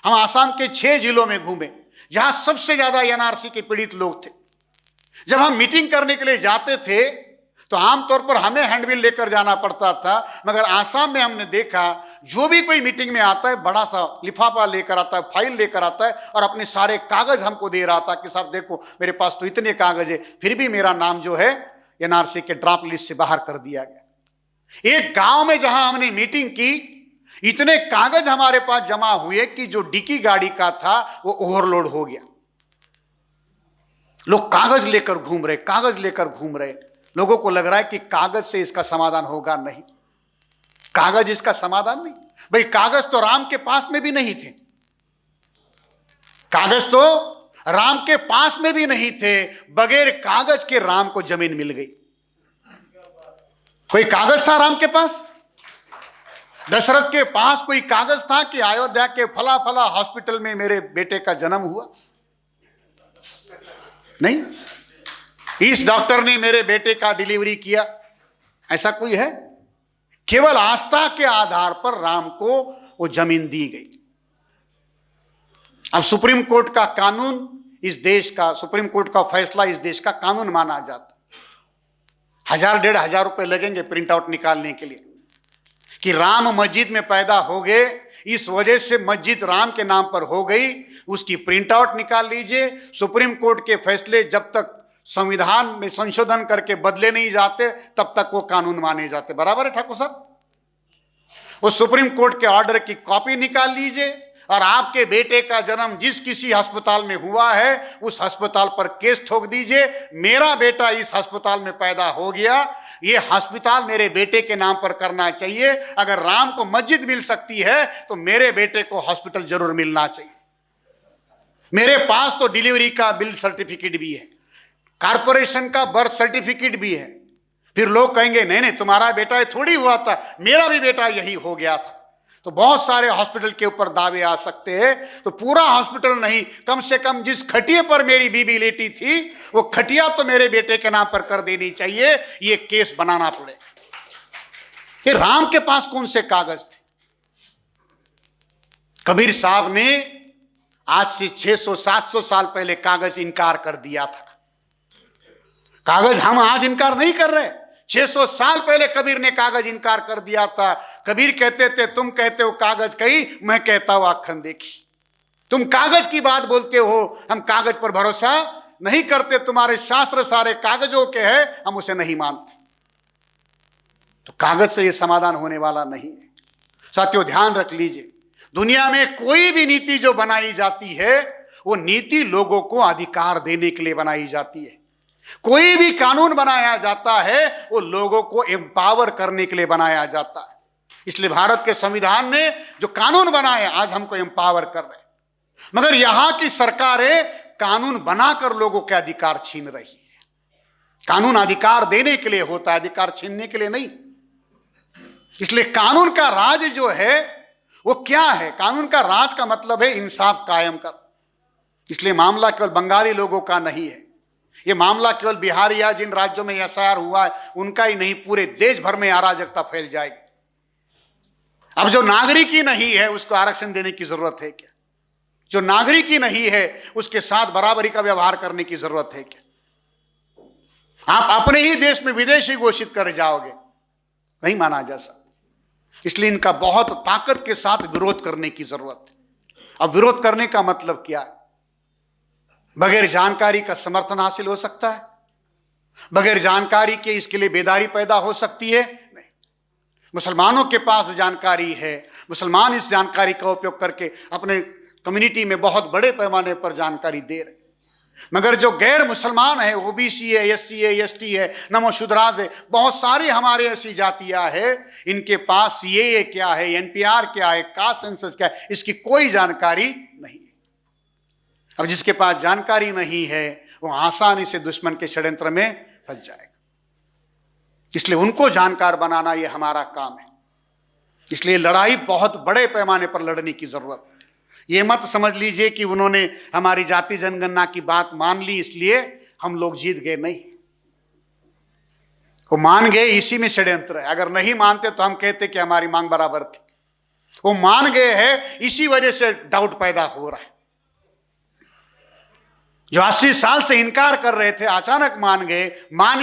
हम आसाम के 6 जिलों में घूमे जहां सबसे ज्यादा एनआरसी के पीड़ित लोग थे। जब हम मीटिंग करने के लिए जाते थे तो आमतौर पर हमें हैंडबिल लेकर जाना पड़ता था, मगर आसाम में हमने देखा जो भी कोई मीटिंग में आता है बड़ा सा लिफाफा लेकर आता है, फाइल लेकर आता है और अपने सारे कागज हमको दे रहा था कि साहब देखो मेरे पास तो इतने कागज है, फिर भी मेरा नाम जो है एनआरसी के ड्राफ्ट लिस्ट से बाहर कर दिया गया। एक गांव में जहां हमने मीटिंग की, इतने कागज हमारे पास जमा हुए कि जो डिक्की गाड़ी का था वो ओवरलोड हो गया। लोग कागज लेकर घूम रहे, कागज लेकर घूम रहे। लोगों को लग रहा है कि कागज से इसका समाधान होगा, नहीं, कागज इसका समाधान नहीं। भाई कागज तो राम के पास में भी नहीं थे, कागज तो राम के पास में भी नहीं थे, बगैर कागज के राम को जमीन मिल गई। कोई कागज था राम के पास? दशरथ के पास कोई कागज था कि अयोध्या के फला फला हॉस्पिटल में मेरे बेटे का जन्म हुआ? नहीं। इस डॉक्टर ने मेरे बेटे का डिलीवरी किया, ऐसा कोई है? केवल आस्था के आधार पर राम को वो जमीन दी गई। अब सुप्रीम कोर्ट का कानून इस देश का, सुप्रीम कोर्ट का फैसला इस देश का कानून माना जाता। 1000-1500 रुपए लगेंगे प्रिंट आउट निकालने के लिए कि राम मस्जिद में पैदा हो गए, इस वजह से मस्जिद राम के नाम पर हो गई, उसकी प्रिंट आउट निकाल लीजिए। सुप्रीम कोर्ट के फैसले जब तक संविधान में संशोधन करके बदले नहीं जाते तब तक वो कानून माने जाते। बराबर है ठाकुर साहब? वो सुप्रीम कोर्ट के ऑर्डर की कॉपी निकाल लीजिए और आपके बेटे का जन्म जिस किसी अस्पताल में हुआ है उस अस्पताल पर केस ठोक दीजिए, मेरा बेटा इस अस्पताल में पैदा हो गया, ये अस्पताल मेरे बेटे के नाम पर करना चाहिए। अगर राम को मस्जिद मिल सकती है तो मेरे बेटे को हॉस्पिटल जरूर मिलना चाहिए। मेरे पास तो डिलीवरी का बिल सर्टिफिकेट भी है, कारपोरेशन का बर्थ सर्टिफिकेट भी है। फिर लोग कहेंगे नहीं नहीं तुम्हारा बेटा थोड़ी हुआ था, मेरा भी बेटा यही हो गया था। तो बहुत सारे हॉस्पिटल के ऊपर दावे आ सकते हैं। तो पूरा हॉस्पिटल नहीं, कम से कम जिस खटिया पर मेरी बीबी लेटी थी वो खटिया तो मेरे बेटे के नाम पर कर देनी चाहिए, ये केस बनाना पड़ेगा। ये राम के पास कौन से कागज थे? कबीर साहब ने आज से 600-700 साल पहले कागज इनकार कर दिया था। कागज हम आज इनकार नहीं कर रहे, 600 साल पहले कबीर ने कागज इनकार कर दिया था। कबीर कहते थे तुम कहते हो कागज कही, मैं कहता हूं आखन देखी। तुम कागज की बात बोलते हो, हम कागज पर भरोसा नहीं करते, तुम्हारे शास्त्र सारे कागजों के हैं, हम उसे नहीं मानते। तो कागज से यह समाधान होने वाला नहीं है। साथियों ध्यान रख लीजिए, दुनिया में कोई भी नीति जो बनाई जाती है वो नीति लोगों को अधिकार देने के लिए बनाई जाती है। कोई भी कानून बनाया जाता है वो लोगों को एम्पावर करने के लिए बनाया जाता है। इसलिए भारत के संविधान ने जो कानून बनाए आज हमको एम्पावर कर रहे हैं, मगर यहां की सरकारें कानून बनाकर लोगों के अधिकार छीन रही है। कानून अधिकार देने के लिए होता है, अधिकार छीनने के लिए नहीं। इसलिए कानून का राज जो है वो क्या है? कानून का राज का मतलब है इंसाफ कायम कर। इसलिए मामला केवल बंगाली लोगों का नहीं है, ये मामला केवल बिहार या जिन राज्यों में एसआईआर हुआ है उनका ही नहीं, पूरे देश भर में अराजकता फैल जाएगी। अब जो नागरिक ही नहीं है उसको आरक्षण देने की जरूरत है क्या? जो नागरिक ही नहीं है उसके साथ बराबरी का व्यवहार करने की जरूरत है क्या? आप अपने ही देश में विदेशी घोषित कर जाओगे, नहीं माना जा सकता। इसलिए इनका बहुत ताकत के साथ विरोध करने की जरूरत है। अब विरोध करने का मतलब क्या है? बगैर जानकारी का समर्थन हासिल हो सकता है? बगैर जानकारी के इसके लिए बेदारी पैदा हो सकती है? नहीं। मुसलमानों के पास जानकारी है, मुसलमान इस जानकारी का उपयोग करके अपने कम्युनिटी में बहुत बड़े पैमाने पर जानकारी दे रहे। मगर जो गैर मुसलमान है, ओबीसी है, एससी है, एसटी है, नमोशूद्राज है, बहुत सारी हमारे ऐसी जातियां है, इनके पास सीएए क्या है, एनपीआर क्या है, कास्ट सेंसस क्या है, इसकी कोई जानकारी नहीं है। अब जिसके पास जानकारी नहीं है वो आसानी से दुश्मन के षड्यंत्र में फंस जाएगा। इसलिए उनको जानकार बनाना यह हमारा काम है। इसलिए लड़ाई बहुत बड़े पैमाने पर लड़ने की जरूरत है। ये मत समझ लीजिए कि उन्होंने हमारी जाति जनगणना की बात मान ली इसलिए हम लोग जीत गए, नहीं। वो मान गए, इसी में षड्यंत्र है। अगर नहीं मानते तो हम कहते कि हमारी मांग बराबर थी। वो मान गए हैं, इसी वजह से डाउट पैदा हो रहा है। जो 80 साल से इनकार कर रहे थे अचानक मान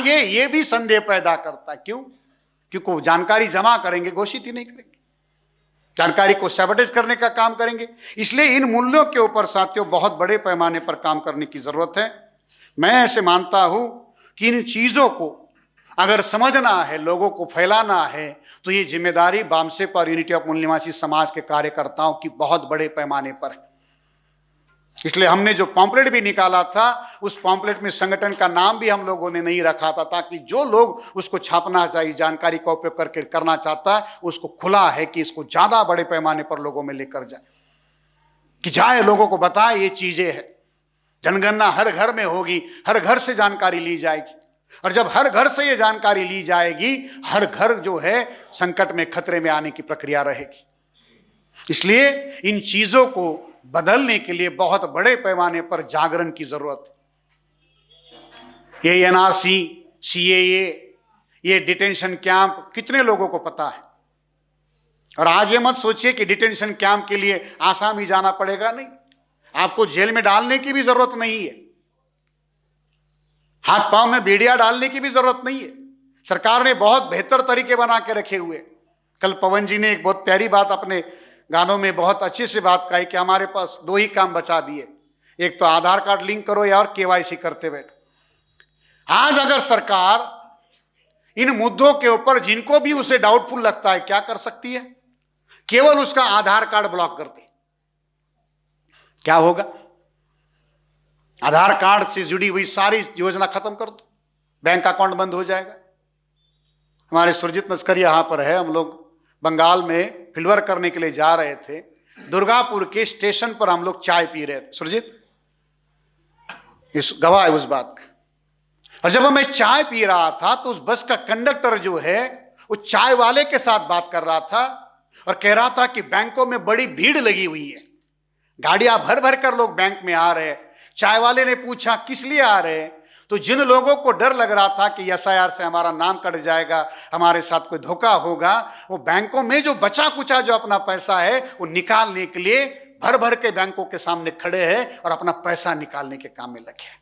गए, ये भी संदेह पैदा करता है। क्यों? क्योंकि वो जानकारी जमा करेंगे, घोषित ही नहीं करेंगे, जानकारी को सैबोटेज करने का काम करेंगे। इसलिए इन मूल्यों के ऊपर साथियों बहुत बड़े पैमाने पर काम करने की जरूरत है। मैं ऐसे मानता हूं कि इन चीजों को अगर समझना है, लोगों को फैलाना है, तो ये जिम्मेदारी बामसेप और यूनिटी ऑफ मूल निवासी समाज के कार्यकर्ताओं की बहुत बड़े पैमाने पर है। इसलिए हमने जो पॉम्पलेट भी निकाला था, उस पॉम्पलेट में संगठन का नाम भी हम लोगों ने नहीं रखा था, ताकि जो लोग उसको छापना चाहिए, जानकारी का उपयोग करके करना चाहता है, उसको खुला है कि इसको ज्यादा बड़े पैमाने पर लोगों में लेकर जाए, कि जाए लोगों को बताए ये चीजें हैं। जनगणना हर घर में होगी, हर घर से जानकारी ली जाएगी, और जब हर घर से ये जानकारी ली जाएगी, हर घर जो है संकट में, खतरे में आने की प्रक्रिया रहेगी। इसलिए इन चीजों को बदलने के लिए बहुत बड़े पैमाने पर जागरण की जरूरत है। ये एनआरसी, सीएए, ये डिटेंशन कैंप कितने लोगों को पता है? और आज ये मत सोचिए कि डिटेंशन कैंप के लिए आसाम ही जाना पड़ेगा, नहीं। आपको जेल में डालने की भी जरूरत नहीं है, हाथ पांव में बेड़िया डालने की भी जरूरत नहीं है। सरकार ने बहुत बेहतर तरीके बना के रखे हुए। कल पवन जी ने एक बहुत प्यारी बात अपने गानों में बहुत अच्छे से बात कही कि हमारे पास 2 ही काम बचा दिए, एक तो आधार कार्ड लिंक करो या और केवाईसी करते बैठो। आज अगर सरकार इन मुद्दों के ऊपर जिनको भी उसे डाउटफुल लगता है क्या कर सकती है? केवल उसका आधार कार्ड ब्लॉक कर दे। क्या होगा? आधार कार्ड से जुड़ी हुई सारी योजना खत्म कर दो, बैंक अकाउंट बंद हो जाएगा। हमारे सुरजीत नस्कर यहां पर है, हम लोग बंगाल में फील्डवर्क करने के लिए जा रहे थे। दुर्गापुर के स्टेशन पर हम लोग चाय पी रहे थे, सुरजीत इस गवाह है उस बात का। और जब मैं चाय पी रहा था तो उस बस का कंडक्टर जो है वो चाय वाले के साथ बात कर रहा था और कह रहा था कि बैंकों में बड़ी भीड़ लगी हुई है, गाड़ियां भर भर कर लोग बैंक में आ रहे हैं। चाय वाले ने पूछा किस लिए आ रहे हैं? तो जिन लोगों को डर लग रहा था कि एसआईआर से हमारा नाम कट जाएगा, हमारे साथ कोई धोखा होगा, वो बैंकों में जो बचा कुचा जो अपना पैसा है वो निकालने के लिए भर भर के बैंकों के सामने खड़े हैं और अपना पैसा निकालने के काम में लगे।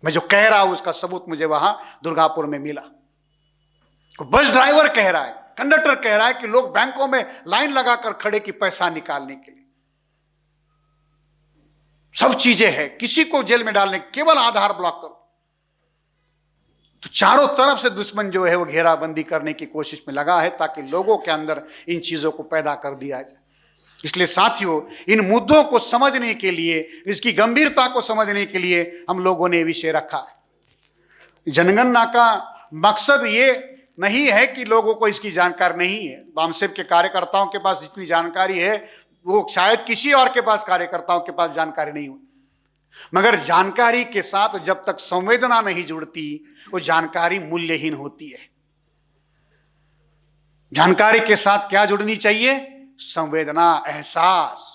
मैं जो कह रहा हूं उसका सबूत मुझे वहां दुर्गापुर में मिला। बस ड्राइवर कह रहा है, कंडक्टर कह रहा है कि लोग बैंकों में लाइन लगाकर खड़े कि पैसा निकालने के लिए। सब चीजें हैं, किसी को जेल में डालने, केवल आधार ब्लॉक करो। तो चारों तरफ से दुश्मन जो है वो घेराबंदी करने की कोशिश में लगा है ताकि लोगों के अंदर इन चीजों को पैदा कर दिया जाए। इसलिए साथियों, इन मुद्दों को समझने के लिए, इसकी गंभीरता को समझने के लिए हम लोगों ने विषय रखा है। जनगणना का मकसद ये नहीं है कि लोगों को इसकी जानकारी नहीं है। बामसेप के कार्यकर्ताओं के पास जितनी जानकारी है वो शायद किसी और के पास, कार्यकर्ताओं के पास जानकारी नहीं हो। मगर जानकारी के साथ जब तक संवेदना नहीं जुड़ती वो जानकारी मूल्यहीन होती है। जानकारी के साथ क्या जुड़नी चाहिए? संवेदना, एहसास।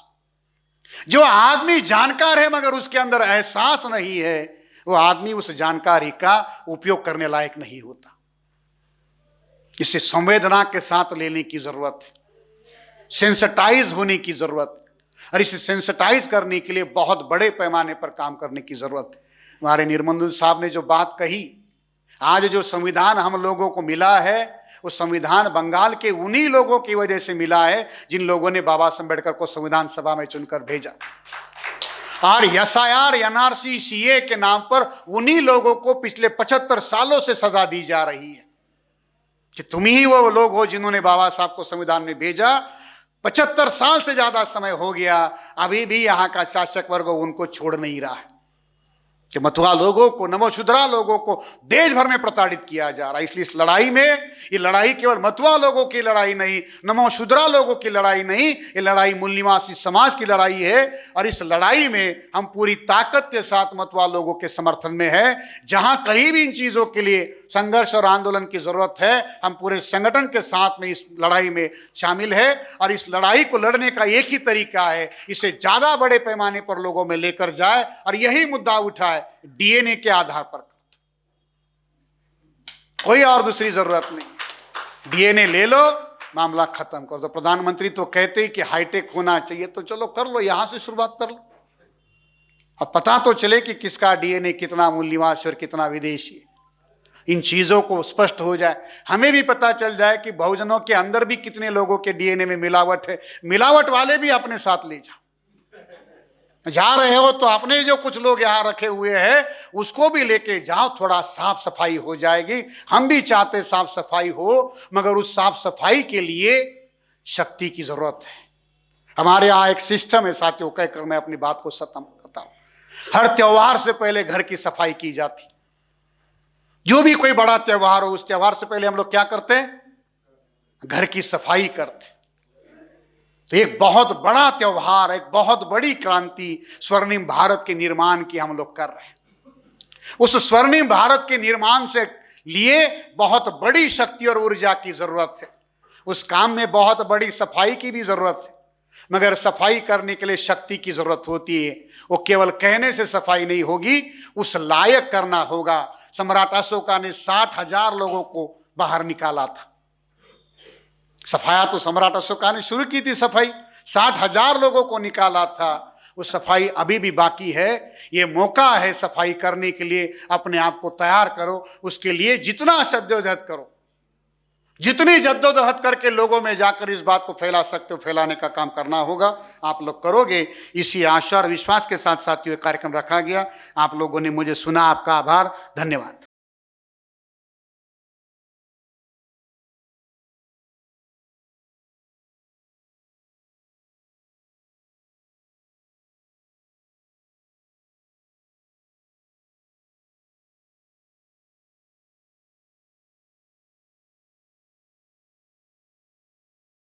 जो आदमी जानकार है मगर उसके अंदर एहसास नहीं है, वो आदमी उस जानकारी का उपयोग करने लायक नहीं होता। इसे संवेदना के साथ लेने की जरूरत है, सेंसिटाइज होने की जरूरत है, और इसे सेंसिटाइज करने के लिए बहुत बड़े पैमाने पर काम करने की जरूरत है। हमारे निर्मल साहब ने जो बात कही, आज जो संविधान हम लोगों को मिला है, वो संविधान बंगाल के उन्हीं लोगों की वजह से मिला है जिन लोगों ने बाबा साहब अम्बेडकर को संविधान सभा में चुनकर भेजा। और एसआईआर, एनआरसी, सीए के नाम पर उन्हीं लोगों को पिछले 75 सालों से सजा दी जा रही है कि तुम ही वो लोग हो जिन्होंने बाबा साहब को संविधान में भेजा। 75 साल से ज्यादा समय हो गया, अभी भी यहां का शासक वर्ग उनको छोड़ नहीं रहा है कि मतुआ लोगों को, नमोशूद्रा लोगों को देश भर में प्रताड़ित किया जा रहा है। इसलिए इस लड़ाई में, ये लड़ाई केवल मतुआ लोगों की लड़ाई नहीं, नमोशूद्रा लोगों की लड़ाई नहीं, ये लड़ाई मूल निवासी समाज की लड़ाई है। और इस लड़ाई में हम पूरी ताकत के साथ मतुआ लोगों के समर्थन में है। जहां कहीं भी इन चीजों के लिए संघर्ष और आंदोलन की जरूरत है, हम पूरे संगठन के साथ में इस लड़ाई में शामिल है। और इस लड़ाई को लड़ने का एक ही तरीका है, इसे ज्यादा बड़े पैमाने पर लोगों में लेकर जाए और यही मुद्दा उठाए, डीएनए के आधार पर। कोई और दूसरी जरूरत नहीं, डीएनए ले लो, मामला खत्म कर दो। प्रधानमंत्री तो कहते ही कि हाईटेक होना चाहिए, तो चलो कर लो, यहां से शुरुआत कर लो। अब पता तो चले कि किसका डीएनए कितना मूल निवासी और कितना विदेशी है। इन चीजों को स्पष्ट हो जाए, हमें भी पता चल जाए कि बहुजनों के अंदर भी कितने लोगों के डीएनए में मिलावट है। मिलावट वाले भी अपने साथ ले जाओ। जा रहे हो तो अपने जो कुछ लोग यहां रखे हुए हैं उसको भी लेके जाओ, थोड़ा साफ सफाई हो जाएगी। हम भी चाहते साफ सफाई हो, मगर उस साफ सफाई के लिए शक्ति की जरूरत है। हमारे यहां एक सिस्टम है साथियों, कहकर मैं अपनी बात को खत्म करता हूं। हर त्योहार से पहले घर की सफाई की जाती। जो भी कोई बड़ा त्योहार हो, उस त्योहार से पहले हम लोग क्या करते हैं? घर की सफाई करते। तो एक बहुत बड़ा त्योहार, एक बहुत बड़ी क्रांति स्वर्णिम भारत के निर्माण की हम लोग कर रहे हैं। उस स्वर्णिम भारत के निर्माण से लिए बहुत बड़ी शक्ति और ऊर्जा की जरूरत है। उस काम में बहुत बड़ी सफाई की भी जरूरत है, मगर सफाई करने के लिए शक्ति की जरूरत होती है। वो केवल कहने से सफाई नहीं होगी, उस लायक करना होगा। सम्राट अशोका ने 60,000 लोगों को बाहर निकाला था। सफाया तो सम्राट अशोका ने शुरू की थी सफाई, 60,000 लोगों को निकाला था। वो सफाई अभी भी बाकी है। ये मौका है सफाई करने के लिए, अपने आप को तैयार करो। उसके लिए जितना जद्दोजहद करो, जितनी जद्दोजहद करके लोगों में जाकर इस बात को फैला सकते हो, फैलाने का काम करना होगा। आप लोग करोगे, इसी आशा और विश्वास के साथ साथियों कार्यक्रम रखा गया। आप लोगों ने मुझे सुना, आपका आभार, धन्यवाद।